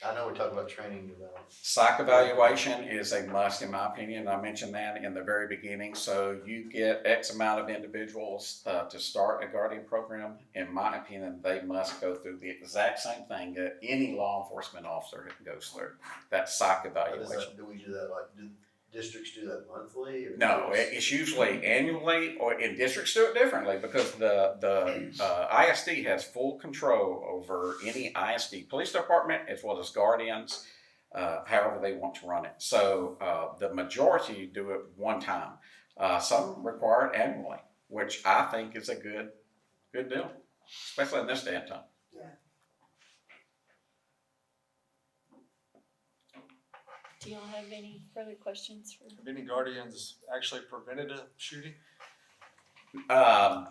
I know we're talking about training development. Psych evaluation is a must in my opinion. I mentioned that in the very beginning. So you get X amount of individuals to start a guardian program. In my opinion, they must go through the exact same thing that any law enforcement officer goes through. That psych evaluation. Do we do that, like, do districts do that monthly? Or No, it's usually annually, or in districts do it differently because the ISD has full control over any ISD police department as well as guardians, however they want to run it. So the majority do it one time. Some require it annually, which I think is a good deal, especially in this day and time. Do y'all have any further questions for? Have any guardians actually prevented a shooting? I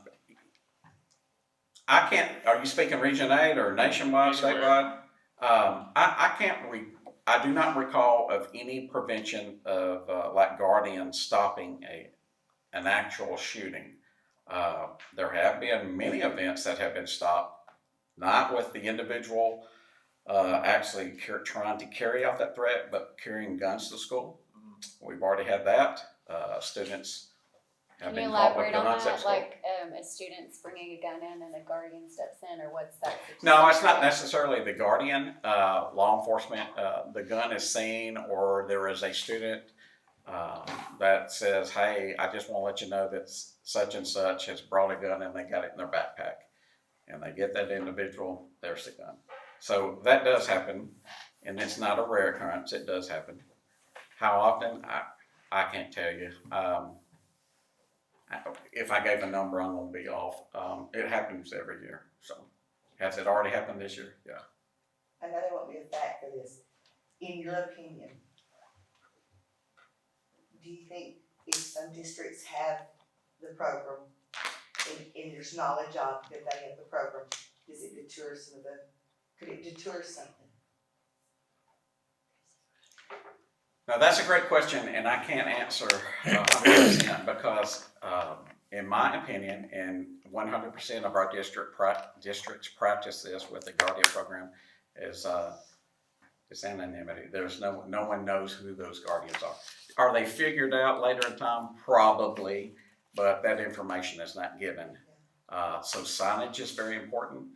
can't, are you speaking Region 8 or nationwide, statewide? I do not recall of any prevention of like guardians stopping an actual shooting. There have been many events that have been stopped, not with the individual actually trying to carry out that threat, but carrying guns to school. We've already had that. Students have been caught with guns at school. Like a student's bringing a gun in and a guardian steps in, or what's that situation? No, it's not necessarily the guardian. Law enforcement, the gun is seen, or there is a student that says, hey, I just want to let you know that such and such has brought a gun and they got it in their backpack. And they get that individual, there's the gun. So that does happen, and it's not a rare occurrence, it does happen. How often, I can't tell you. If I gave a number, I'm gonna be off. It happens every year, so. Has it already happened this year? Yeah. I know there won't be a fact for this. In your opinion, do you think if some districts have the program and there's knowledge of that they have the program, does it deter some of the, could it deter something? Now, that's a great question, and I can't answer 100% because, in my opinion, and 100% of our districts practice this with the Guardian program, is anonymity. There's no one knows who those guardians are. Are they figured out later in time? Probably, but that information is not given. So signage is very important.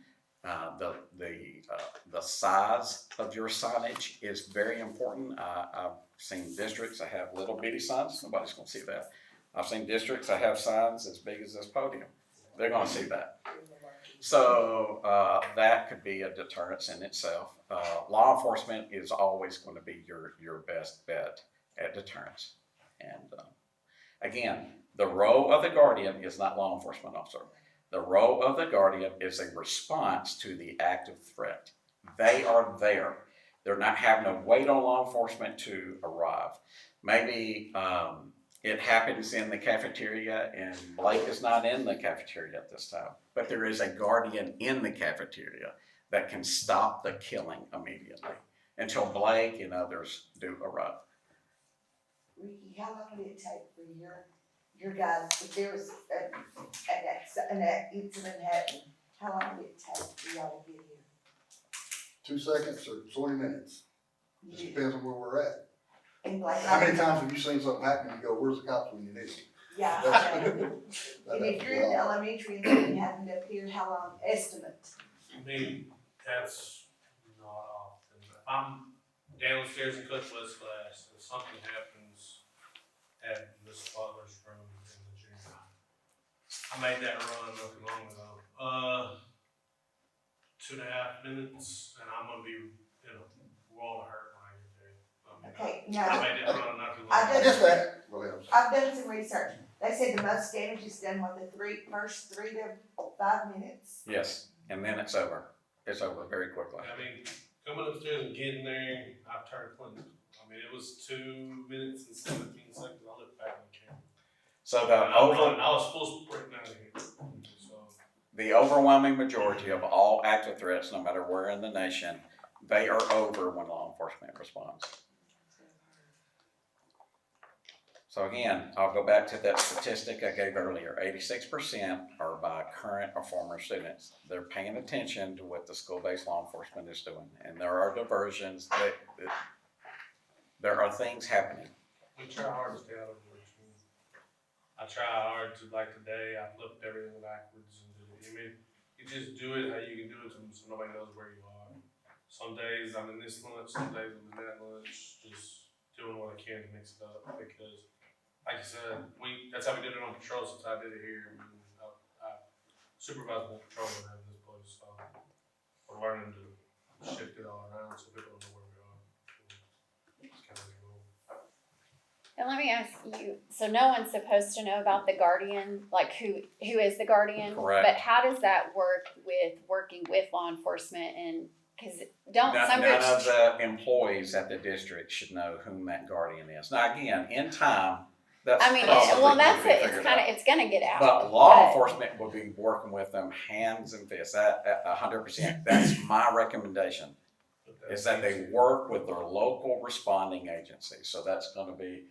The size of your signage is very important. I've seen districts that have little bitty signs. Nobody's going to see that. I've seen districts that have signs as big as this podium. They're going to see that. So that could be a deterrence in itself. Law enforcement is always going to be your best bet at deterrence. And again, the role of the guardian is not law enforcement officer. The role of the guardian is a response to the active threat. They are there. They're not having to wait on law enforcement to arrive. Maybe it happens in the cafeteria and Blake is not in the cafeteria at this time, but there is a guardian in the cafeteria that can stop the killing immediately until Blake and others do arrive. Ricky, how long would it take for your guys, if there was an incident happening, how long would it take for y'all to get here? 2 seconds or 20 minutes. Just depends on where we're at. And like, How many times have you seen something happen and you go, where's the cops when you need them? Yeah, I know. And if you're in elementary and something happened up here, how long, estimate? I mean, that's not often. If I'm downstairs in Cookwood's class and something happens at Miss Butler's room in the junior high. I made that run not too long ago. 2.5 minutes, and I'm gonna be in a world of hurt when I get there. I mean, Okay, I now, made that run not too long I've ago. done, I've done some research. They said the most damage is done with the first 3 to 5 minutes. Yes, and then it's over. It's over very quickly. I mean, coming upstairs and getting there, I've turned Clinton. I mean, it was 2 minutes and 17 seconds. I looked back on the camera. So And I was supposed to break down here. So the overwhelming majority of all active threats, no matter where in the nation, they are over when law enforcement responds. So again, I'll go back to that statistic I gave earlier. 86% are by current or former students. They're paying attention to what the school-based law enforcement is doing. And there are diversions, there are things happening. we try hard to stay out of routine. I try hard to, like today, I flipped everything backwards and did it. I mean, you just do it how you can do it so nobody knows where you are. Some days I'm in this lunch, some days I'm in that lunch, just doing what I can to mix it up because, like I said, that's how we did it on patrol since I did it here. I mean, I supervise one patrol when I have this place, so we're learning to shift it all around so people don't know where we are. It's kind of cool. And let me ask you, so no one's supposed to know about the guardian, like who is the guardian? Correct. But how does that work with working with law enforcement and, cause don't some None groups. of the employees at the district should know whom that guardian is. Now, again, in time, that's I mean, probably well, going that's to be it, figured it's out. kinda, it's gonna get out. But law enforcement will be working with them hands and fists, at 100%. That's my recommendation, is that they work with their local responding agencies. So that's gonna be,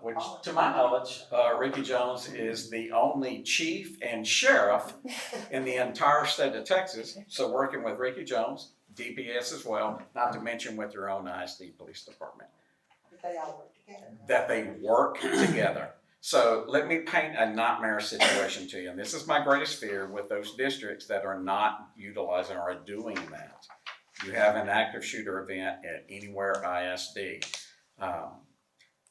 which to my knowledge, Ricky Jones is the only chief and sheriff in the entire state of Texas. So working with Ricky Jones, DPS as well, not to mention with your own ISD police department. But they all work together. That they work together. So let me paint a nightmare situation to you. And this is my greatest fear with those districts that are not utilizing or are doing that. You have an active shooter event at Anywhere ISD.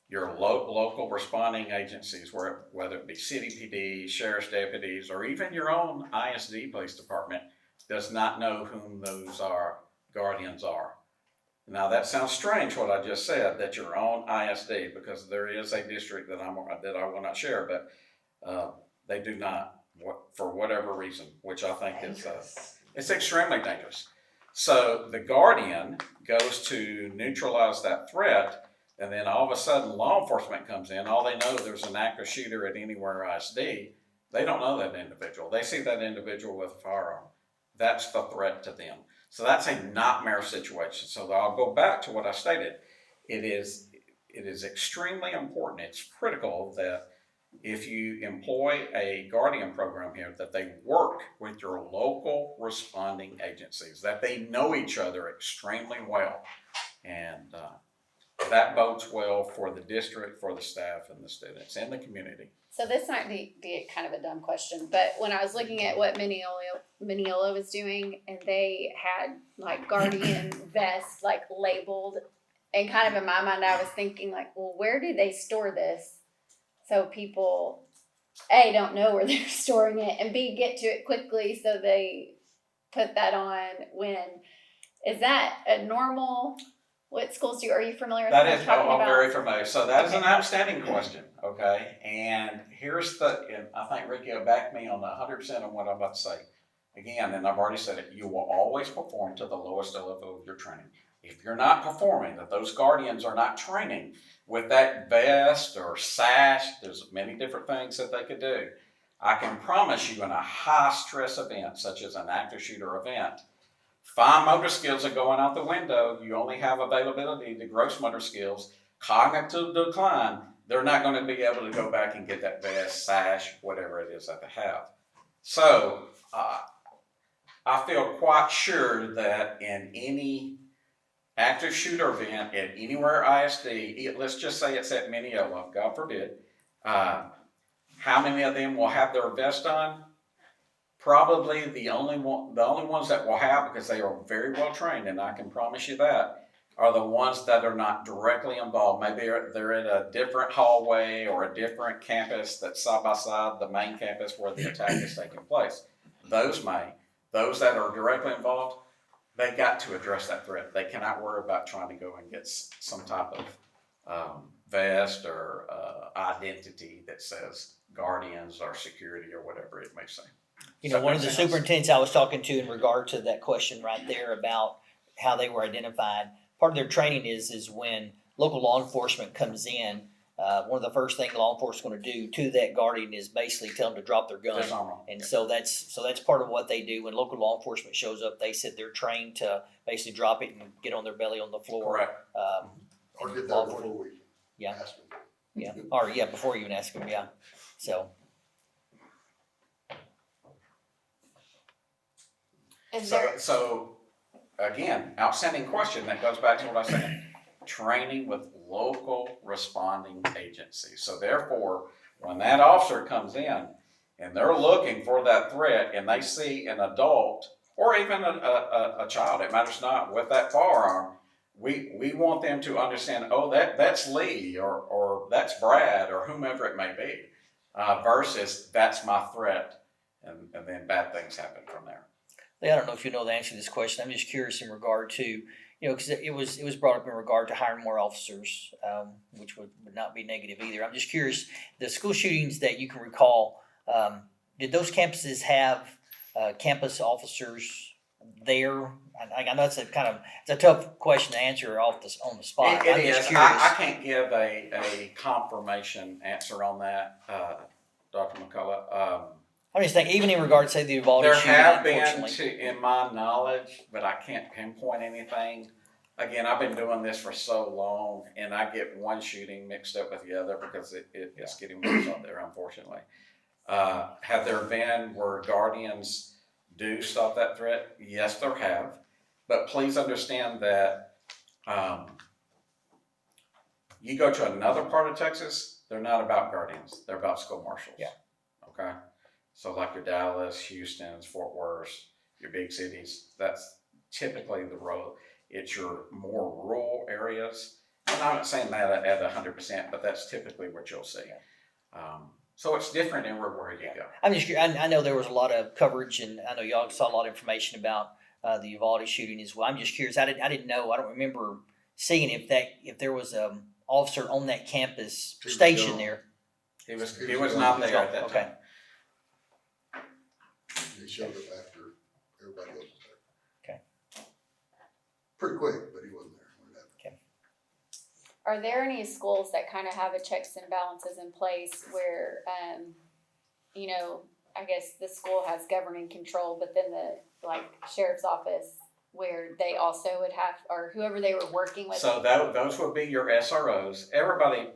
Your local responding agencies, whether it be city PD, sheriff's deputies, or even your own ISD police department, does not know whom those guardians are. Now that sounds strange what I just said, that your own ISD, because there is a district that I will not share, but they do not, for whatever reason, which I think is it's extremely dangerous. So the guardian goes to neutralize that threat, and then all of a sudden law enforcement comes in. All they know, there's an active shooter at Anywhere ISD. They don't know that individual. They see that individual with a firearm. That's the threat to them. So that's a nightmare situation. So I'll go back to what I stated. It is extremely important. It's critical that if you employ a guardian program here, that they work with your local responding agencies, that they know each other extremely well. And that bodes well for the district, for the staff and the students and the community. So this might be kind of a dumb question, but when I was looking at what Mineola was doing, and they had like guardian vests like labeled, and kind of in my mind I was thinking like, well, where do they store this? So people, A, don't know where they're storing it, and B, get to it quickly so they put that on when, is that a normal, what schools do, are you familiar with what I'm talking about? I'm very familiar. So that is an outstanding question, okay? And here's and I think Ricky will back me on the 100% on what I'm about to say. Again, and I've already said it, you will always perform to the lowest level of your training. If you're not performing, that those guardians are not training with that vest or sash, there's many different things that they could do. I can promise you in a high stress event, such as an active shooter event, fine motor skills are going out the window. You only have availability to gross motor skills. Cognitive decline, they're not going to be able to go back and get that vest, sash, whatever it is that they have. So I feel quite sure that in any active shooter event at Anywhere ISD, let's just say it's at Mineola, God forbid, How many of them will have their vest on? Probably the only ones that will have, because they are very well trained, and I can promise you that, are the ones that are not directly involved. Maybe they're in a different hallway or a different campus that's side by side the main campus where the attack is taking place. Those that are directly involved, they got to address that threat. They cannot worry about trying to go and get some type of vest or identity that says guardians or security or whatever it may say. You know, one of the superintendents I was talking to in regard to that question right there about how they were identified, part of their training is when local law enforcement comes in, one of the first things law enforcement is going to do to that guardian is basically tell them to drop their gun. And so that's part of what they do. When local law enforcement shows up, they said they're trained to basically drop it and get on their belly on the floor. Correct. Or get there before we ask them. Yeah, or before you even ask them, So. So again, outstanding question. That goes back to what I said. Training with local responding agencies. So therefore, when that officer comes in and they're looking for that threat and they see an adult or even a child, it matters not, with that firearm, we want them to understand, oh, that's Lee or that's Brad or whomever it may be, versus that's my threat, and then bad things happen from there. I don't know if you know the answer to this question. I'm just curious in regard to, because it was brought up in regard to hiring more officers, which would not be negative either. I'm just curious, the school shootings that you can recall, did those campuses have campus officers there? I know it's a tough question to answer on the spot. It is. I can't give a confirmation answer on that, Dr. McCullough. I'm just thinking, even in regard to, say, the Uvalde there shooting, have been, in my knowledge, but I can't pinpoint anything. Again, I've been doing this for so long, and I get one shooting mixed up with the other because it's getting worse out there, unfortunately. Have there been where guardians do stop that threat? Yes, there have. But please understand that you go to another part of Texas, they're not about guardians. They're about school marshals. Yeah. Okay? So like your Dallas, Houston's, Fort Worth, your big cities, that's typically the road. It's your more rural areas. And I'm not saying that at 100%, but that's typically what you'll see. So it's different everywhere you go. I'm just curious. I know there was a lot of coverage, and I know y'all saw a lot of information about the Uvalde shooting as well. I'm just curious. I didn't know. I don't remember seeing if there was an officer on that campus stationed there. He was not there at that time. He showed up after everybody else was there. Okay. Pretty quick, but he wasn't there when it happened. Okay. Are there any schools that kind of have a checks and balances in place where, I guess the school has governing control, but then the sheriff's office where they also would have, or whoever they were working with? So those would be your SROs. Everybody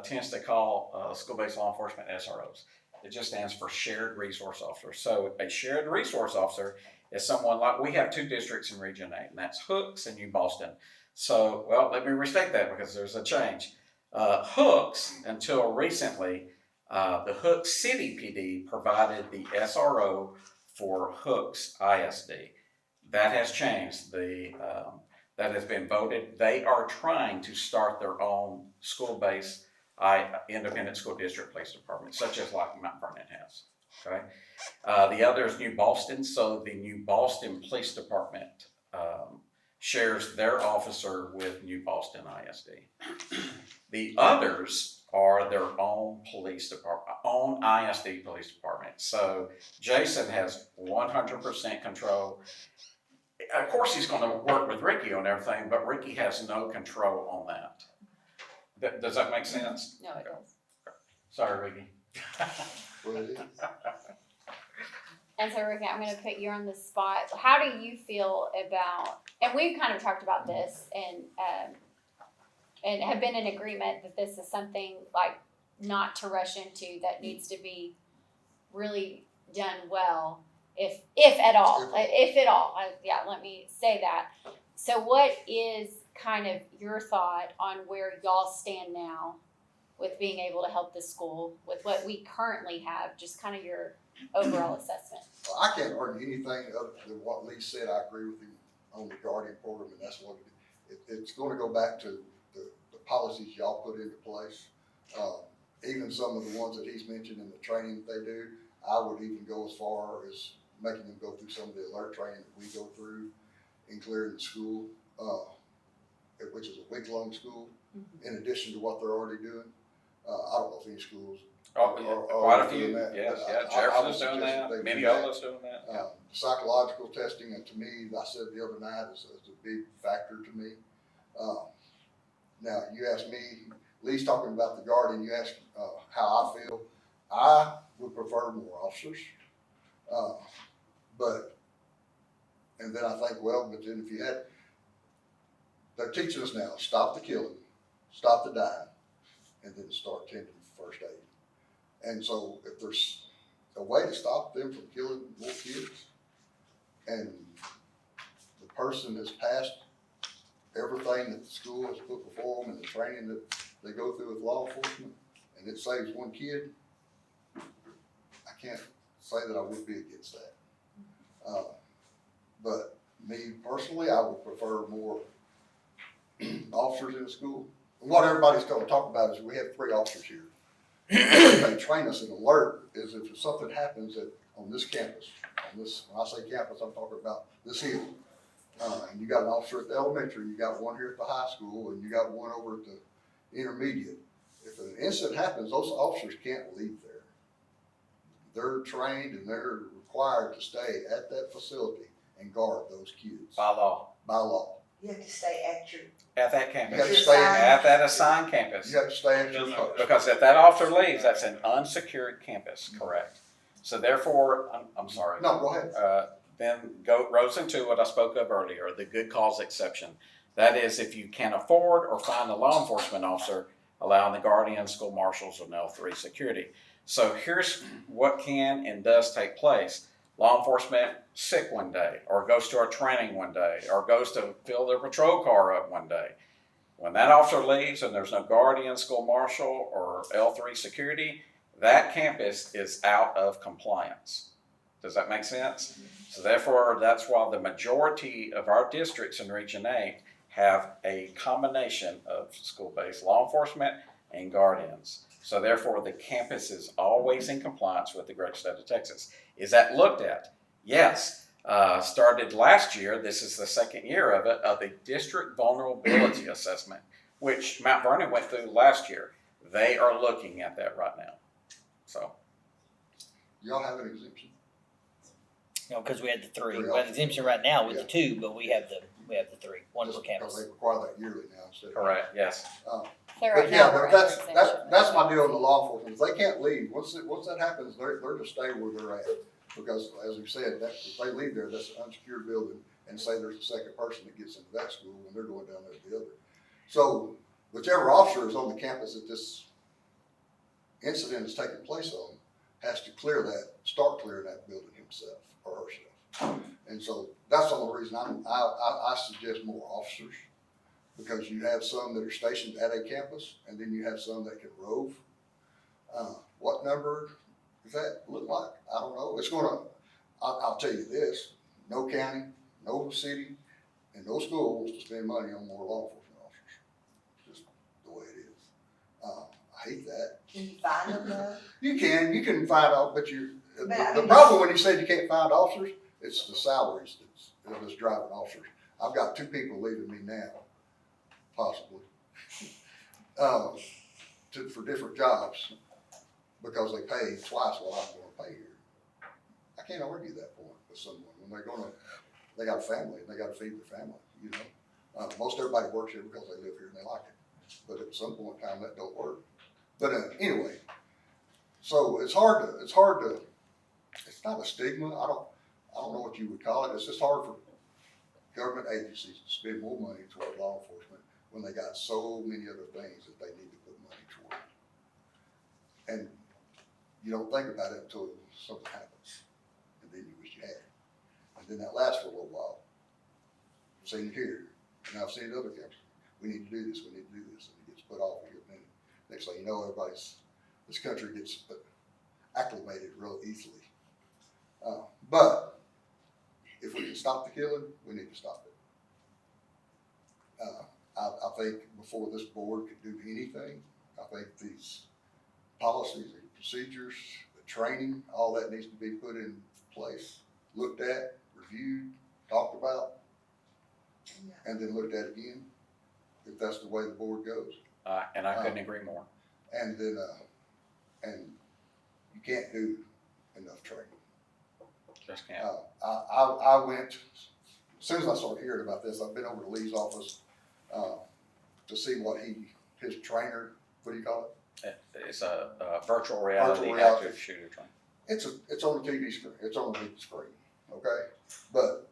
tends to call school-based law enforcement SROs. It just stands for Shared Resource Officer. So a Shared Resource Officer is someone like, we have 2 districts in Region 8, and that's Hooks and New Boston. So, let me restate that because there's a change. Hooks, until recently, the Hooks City PD provided the SRO for Hooks ISD. That has changed. That has been voted. They are trying to start their own school-based independent school district police department, such as like Mount Vernon has. Okay, the other is New Boston. So the New Boston Police Department shares their officer with New Boston ISD. The others are their own police department, own ISD police department. So Jason has 100% control. Of course, he's going to work with Ricky on everything, but Ricky has no control on that. Does that make sense? No, it does. Sorry, Ricky. Well, it is. And so, Ricky, I'm going to put you on the spot. How do you feel about, and we've kind of talked about this and have been in agreement that this is something not to rush into, that needs to be really done well, if at all. Let me say that. So what is kind of your thought on where y'all stand now with being able to help the school with what we currently have, just kind of your overall assessment. Well, I can't argue anything other than what Lee said. I agree with him on the Guardian program, and that's what it's gonna go back to the policies y'all put into place. Even some of the ones that he's mentioned in the training that they do, I would even go as far as making them go through some of the alert training that we go through in clearing the school, which is a week-long school, in addition to what they're already doing. I don't know if any schools Oh, are quite a doing few, that, yes, but yeah, I would Jefferson's doing suggest that, they do Minneola's doing that. Psychological testing, and to me, I said the other night, is a big factor to me. Now, you asked me, Lee's talking about the Guardian, you asked how I feel. I would prefer more officers. And then I think, well, but then if you had, they're teaching us now, stop the killing, stop the dying, and then start tending first aid. And so if there's a way to stop them from killing more kids, and the person has passed everything that the school has put before them and the training that they go through with law enforcement, and it saves one kid, I can't say that I would be against that. But me personally, I would prefer more officers in the school. And what everybody's going to talk about is we have 3 officers here. They train us in alert is if something happens on this campus, when I say campus, I'm talking about this hill. And you got an officer at the elementary, you got one here at the high school, and you got one over at the intermediate. If an incident happens, those officers can't leave there. They're trained and they're required to stay at that facility and guard those kids. By law. By law. You have to stay At that campus. You have to stay at that assigned campus. You have to stay at your post. Because if that officer leaves, that's an unsecured campus, correct? So therefore, I'm sorry. No, go ahead. Then goes into what I spoke of earlier, the good cause exception. That is, if you can afford or find a law enforcement officer, allowing the guardian, school marshals, or L3 security. So here's what can and does take place. Law enforcement sick one day, or goes to our training one day, or goes to fill their patrol car up one day. When that officer leaves and there's no guardian, school marshal, or L3 security, that campus is out of compliance. Does that make sense? So therefore, that's why the majority of our districts in Region 8 have a combination of school-based law enforcement and guardians. So therefore, the campus is always in compliance with the great state of Texas. Is that looked at? Yes. Started last year, this is the second year of it, of the district vulnerability assessment, which Mount Vernon went through last year. They are looking at that right now. So. Y'all have an exemption? No, because we had the 3. We have an exemption right now with the 2, but we have the 3, one per campus. They require that yearly now instead of. Correct, yes. But yeah, but that's my deal in the law enforcement. If they can't leave, once that happens, they're to stay where they're at. Because as we said, if they leave there, that's an unsecured building, and say there's a second person that gets into that school and they're going down there to the other. So whichever officer is on the campus that this incident is taking place on has to start clearing that building himself or herself. And so that's the only reason I suggest more officers, because you have some that are stationed at a campus and then you have some that can rove. What number does that look like? I don't know. I'll tell you this, no county, no city, and no school wants to spend money on more law enforcement officers. It's just the way it is. I hate that. Can you find them though? You can find out, but the problem when you said you can't find officers, it's the salaries that's driving officers. I've got 2 people leaving me now, possibly, for different jobs because they pay twice what I'm going to pay here. I can't argue that point with someone when they got a family and they got to feed their family. You know, most everybody works here because they live here and they like it, but at some point in time that don't work. But anyway, so it's not a stigma. I don't know what you would call it. It's just hard for government agencies to spend more money toward law enforcement when they got so many other things that they need to put money toward. And you don't think about it until something happens, and then you wish you had it. And then that lasts for a little while. I've seen it here, and I've seen it other campuses. We need to do this, we need to do this, and it gets put off here a minute. next thing you know, this country gets acclimated real easily. But if we can stop the killing, we need to stop it. I think before this board could do anything, I think these policies and procedures, the training, all that needs to be put in place, looked at, reviewed, talked about, and then looked at again, if that's the way the board goes. And I couldn't agree more. And then, and you can't do enough training. Just can't. I went, as soon as I started hearing about this, I've been over to Lee's office, to see what his trainer, what do you call it? It's a virtual reality Virtual reality. active shooter training. It's on the TV screen, it's on the big screen, okay? But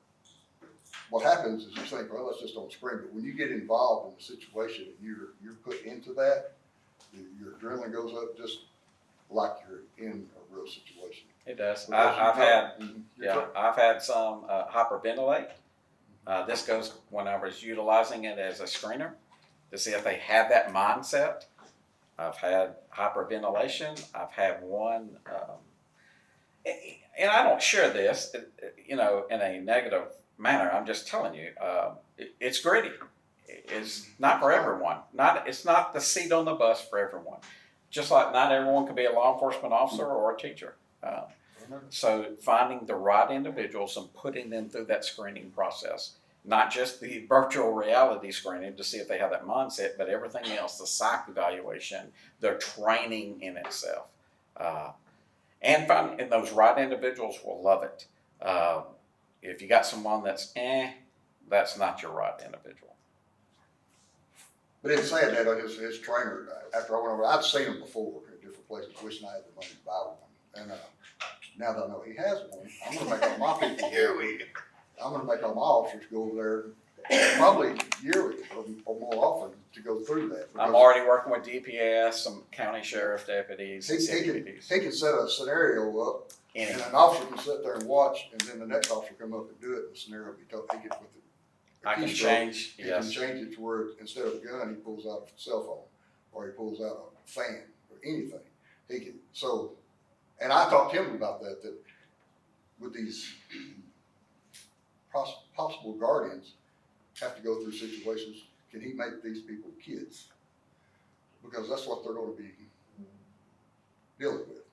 what happens is you think, well, that's just on the screen, but when you get involved in the situation and you're put into that, your adrenaline goes up just like you're in a real situation. It does. Because I've had some hyperventilate. This goes when I was utilizing it as a screener to see if they had that mindset. I've had hyperventilation. I've had one, and I don't share this, in a negative manner. I'm just telling you, it's gritty. It's not for everyone. It's not the seat on the bus for everyone. Just like not everyone can be a law enforcement officer or a teacher. So finding the right individuals and putting them through that screening process, not just the virtual reality screening to see if they have that mindset, but everything else, the psych evaluation, their training in itself. And those right individuals will love it. If you got someone that's that's not your right individual. But in saying that, his trainer, after I went over, I'd seen him before in different places, wishing I had the money to buy one. And now that I know he has one, I'm gonna make all my people I'm gonna make all my officers go over there probably yearly or more often to go through that. I'm already working with DPS, some county sheriff deputies, and he can set a scenario up, and an officer can sit there and watch, and then the next officer come up and do it, and the scenario will be told, he gets with it. I can change, He can change it to where instead of a gun, he pulls out a cell phone, or he pulls out a fan, or anything. He can, and I talked to him about that with these possible guardians have to go through situations, can he make these people kids? Because that's what they're gonna be dealing with.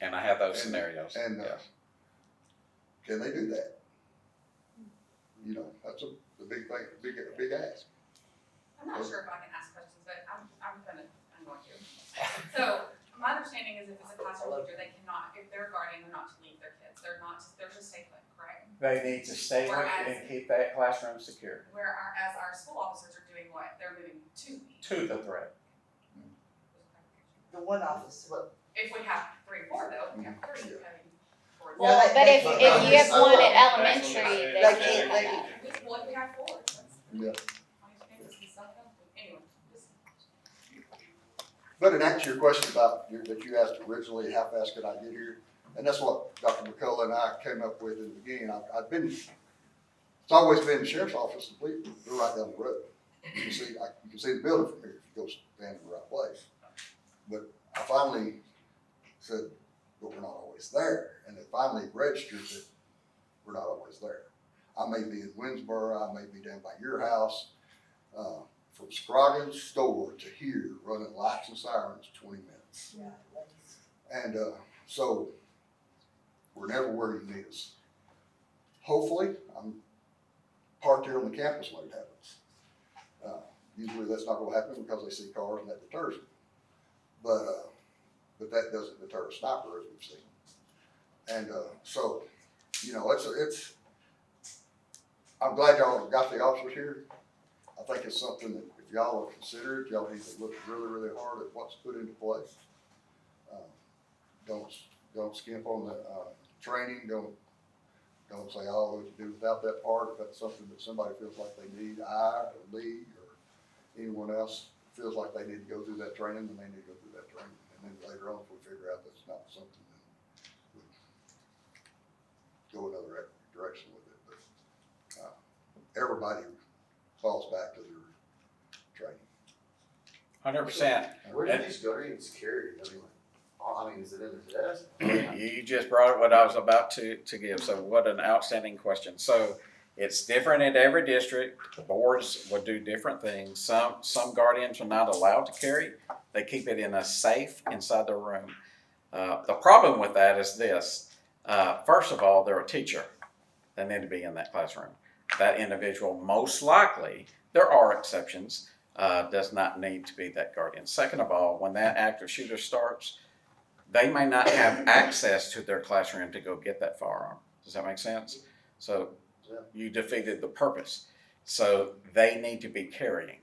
And I have those scenarios. And, can they do that? That's a big thing, big ask. I'm not sure if I can ask questions, but I'm going to. So my understanding is if it's a classroom teacher, they cannot, if they're a guardian, they're not to leave their kids. They're just stay put, correct? They need to stay with and keep that classroom secure. Whereas our school officers are doing what? They're moving to me. To the threat. The one office, look. If we have 3 or 4 though, we have 3. Well, but if you have one at elementary, they can't have that. Well, if we have 4. Yeah. Anyway. But in answer to your question that you asked originally, how fast could I get here? And that's what Dr. McCullough and I came up with in the beginning. It's always been the sheriff's office, we're right down the road. You can see the building from here if you go stand in the right place. But I finally said, but we're not always there. And it finally registered that we're not always there. I may be in Winsboro, I may be down by your house. From Scroggins store to here, running lights and sirens, 20 minutes. And so we're never where you need us. Hopefully, I'm parked here on the campus when it happens. Usually that's not going to happen because they see cars and that deters them. But that doesn't deter a sniper, as we've seen. And so, I'm glad y'all got the officers here. I think it's something that if y'all will consider it, y'all need to look really, really hard at what's put into place. Don't skimp on the training. Don't say, oh, we can do without that part. If that's something that somebody feels like they need, I or Lee or anyone else feels like they need to go through that training, then they need to go through that training. And then later on, if we figure out that's not something, then we'll go another direction with it. But everybody falls back to their training. 100%. Where do these guardians carry? I mean, is it in the desk? You just brought what I was about to give. So what an outstanding question. So it's different in every district. Boards will do different things. Some guardians are not allowed to carry. They keep it in a safe inside their room. The problem with that is this. First of all, they're a teacher. They need to be in that classroom. That individual, most likely, there are exceptions, does not need to be that guardian. Second of all, when that active shooter starts, they may not have access to their classroom to go get that firearm. Does that make sense? So you defeated the purpose. So they need to be carrying.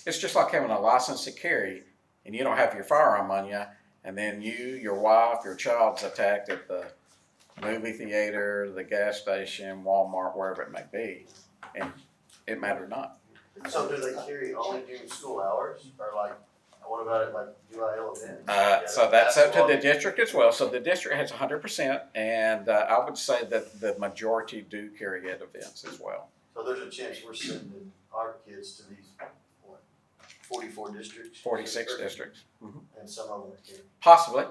It's just like having a license to carry and you don't have your firearm on you, and then you, your wife, your child's attacked at the movie theater, the gas station, Walmart, wherever it may be, and it mattered not. So do they carry only during school hours, or like, what about it like UIL events? So that's up to the district as well. So the district has 100%, and I would say that the majority do carry at events as well. So there's a chance we're sending our kids to these, what, 44 districts? 46 districts. Mm-hmm. And some of them carry. Possibly.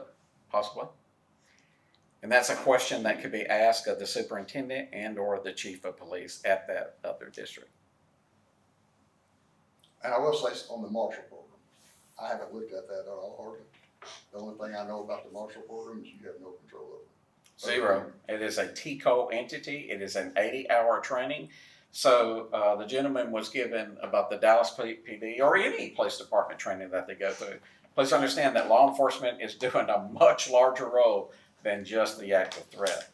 And that's a question that could be asked of the superintendent and or the chief of police at that other district. And I will say on the Marshall program, I haven't looked at that at all hardly. The only thing I know about the Marshall program is you have no control over it. Zero. It is a TCO entity. It is an 80-hour training. So the gentleman was given about the Dallas PD or any police department training that they go through. Please understand that law enforcement is doing a much larger role than just the active threat.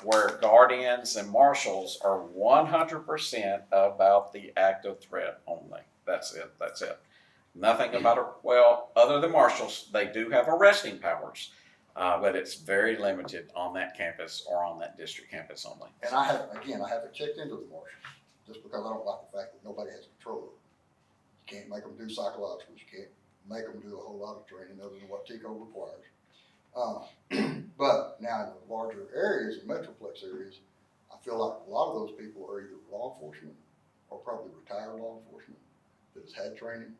Where guardians and marshals are 100% about the active threat only. That's it. Nothing about it. Well, other than marshals, they do have arresting powers, but it's very limited on that campus or on that district campus only. And I haven't checked into the marshals, just because I don't like the fact that nobody has control of it. You can't make them do psychologicals, you can't make them do a whole lot of training other than what TCO requires. But now in the larger areas, the metroplex areas, I feel like a lot of those people are either law enforcement or probably retired law enforcement that has had training.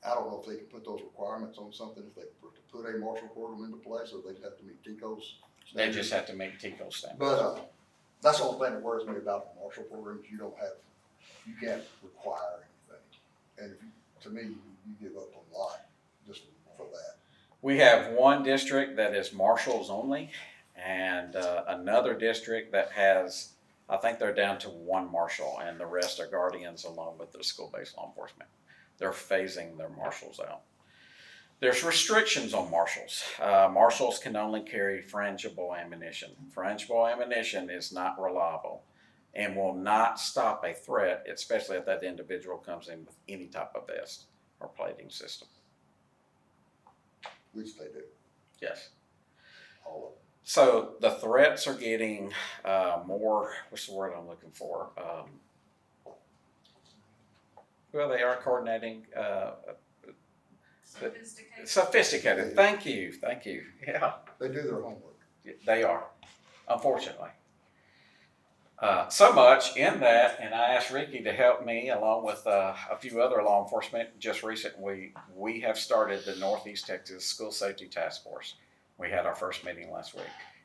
I don't know if they can put those requirements on something, if they were to put a marshal program into place, or they'd have to meet TCO's standards. They just have to meet TCO standards. But that's the only thing that worries me about the marshal programs. You can't require anything. And to me, you give up a lot just for that. We have one district that is marshals only, and another district that has, I think they're down to one marshal, and the rest are guardians along with the school-based law enforcement. They're phasing their marshals out. There's restrictions on marshals. Marshals can only carry frangible ammunition. Frangible ammunition is not reliable and will not stop a threat, especially if that individual comes in with any type of vest or plating system. Which they do. Yes. All of them. So the threats are getting more, what's the word I'm looking for? Well, they are coordinating. Sophisticated. Thank you. Yeah. They do their homework. They are, unfortunately. So much in that, and I asked Ricky to help me along with a few other law enforcement. Just recently, we have started the Northeast Texas School Safety Task Force. We had our first meeting last week.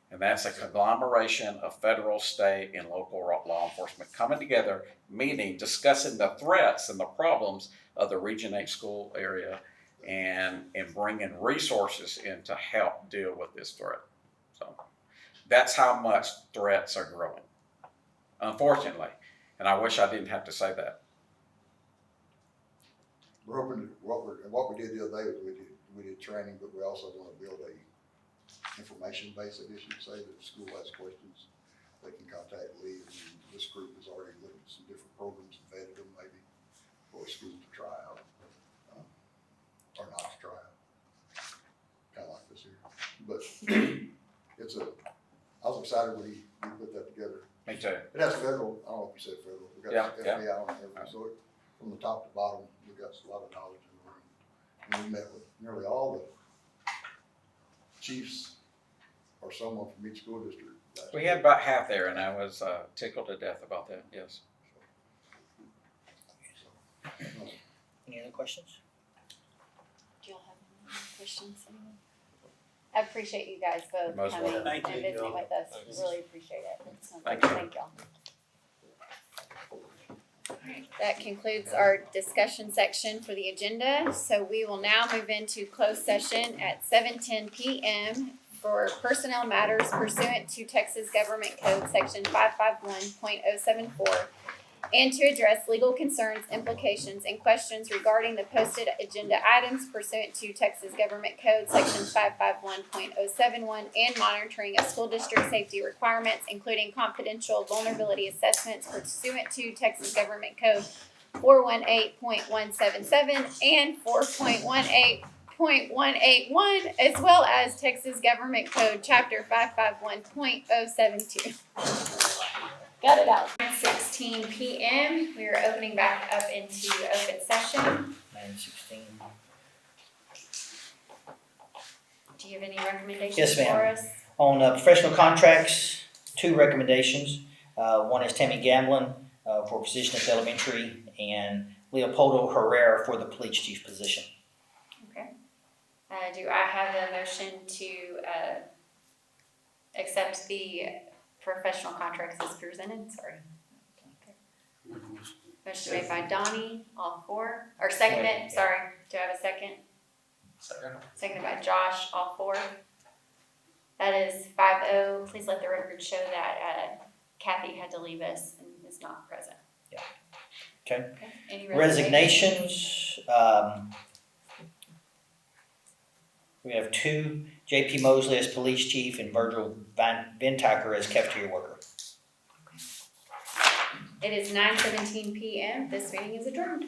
And that's a conglomeration of federal, state, and local law enforcement coming together, meeting, discussing the threats and the problems of the Region 8 school area and bringing resources in to help deal with this threat. So that's how much threats are growing, unfortunately. And I wish I didn't have to say that. We're hoping to, what we did the other day was we did training, but we also want to build a information base, I guess you'd say, that if school has questions, they can contact Lee. And this group has already looked at some different programs and vetted them maybe for a school to try out, or not to try out. Kind of like this here. But I was excited when we put that together. Me too. It has federal, I don't know if you said federal, we got FBI on it and everything. So from the top to bottom, we got a lot of knowledge in the room. And we met with nearly all the chiefs or someone from each school district. We had about half there, and I was tickled to death about that, yes. Any other questions? questions? I appreciate you guys both Most coming welcome. and Thank you. visiting with us. Thanks. Really appreciate it. So, Thank you. Thank y'all. Alright, that concludes our discussion section for the agenda. So we will now move into closed session at 7:10 p.m. for personnel matters pursuant to Texas Government Code Section 551.074 and to address legal concerns, implications, and questions regarding the posted agenda items pursuant to Texas Government Code Section 551.071 and monitoring of school district safety requirements, including confidential vulnerability assessments pursuant to Texas Government Code 418.177 and 4.18.181, as well as Texas Government Code Chapter 551.072. Got it out. 9:16 p.m. We are opening back up into open session. 9:16. Do you have any recommendations Yes, ma'am. for us? On professional contracts, 2 recommendations. One is Tammy Gamblin for position at the elementary, and Leopoldo Herrera for the police chief position. Okay. Do I have a motion to accept the professional contracts as presented? Sorry. Motion made by Donnie, all 4, or seconded, sorry. Do I have a second? Second. Seconded by Josh, all 4. That is 5-0. Please let the record show that Kathy had to leave us and is not present. Yeah. Okay. Any Resignations, we have two, J.P. Mosley as police chief and Virgil Ventacker as cafeteria worker. It is 9:17 p.m. This meeting is adjourned.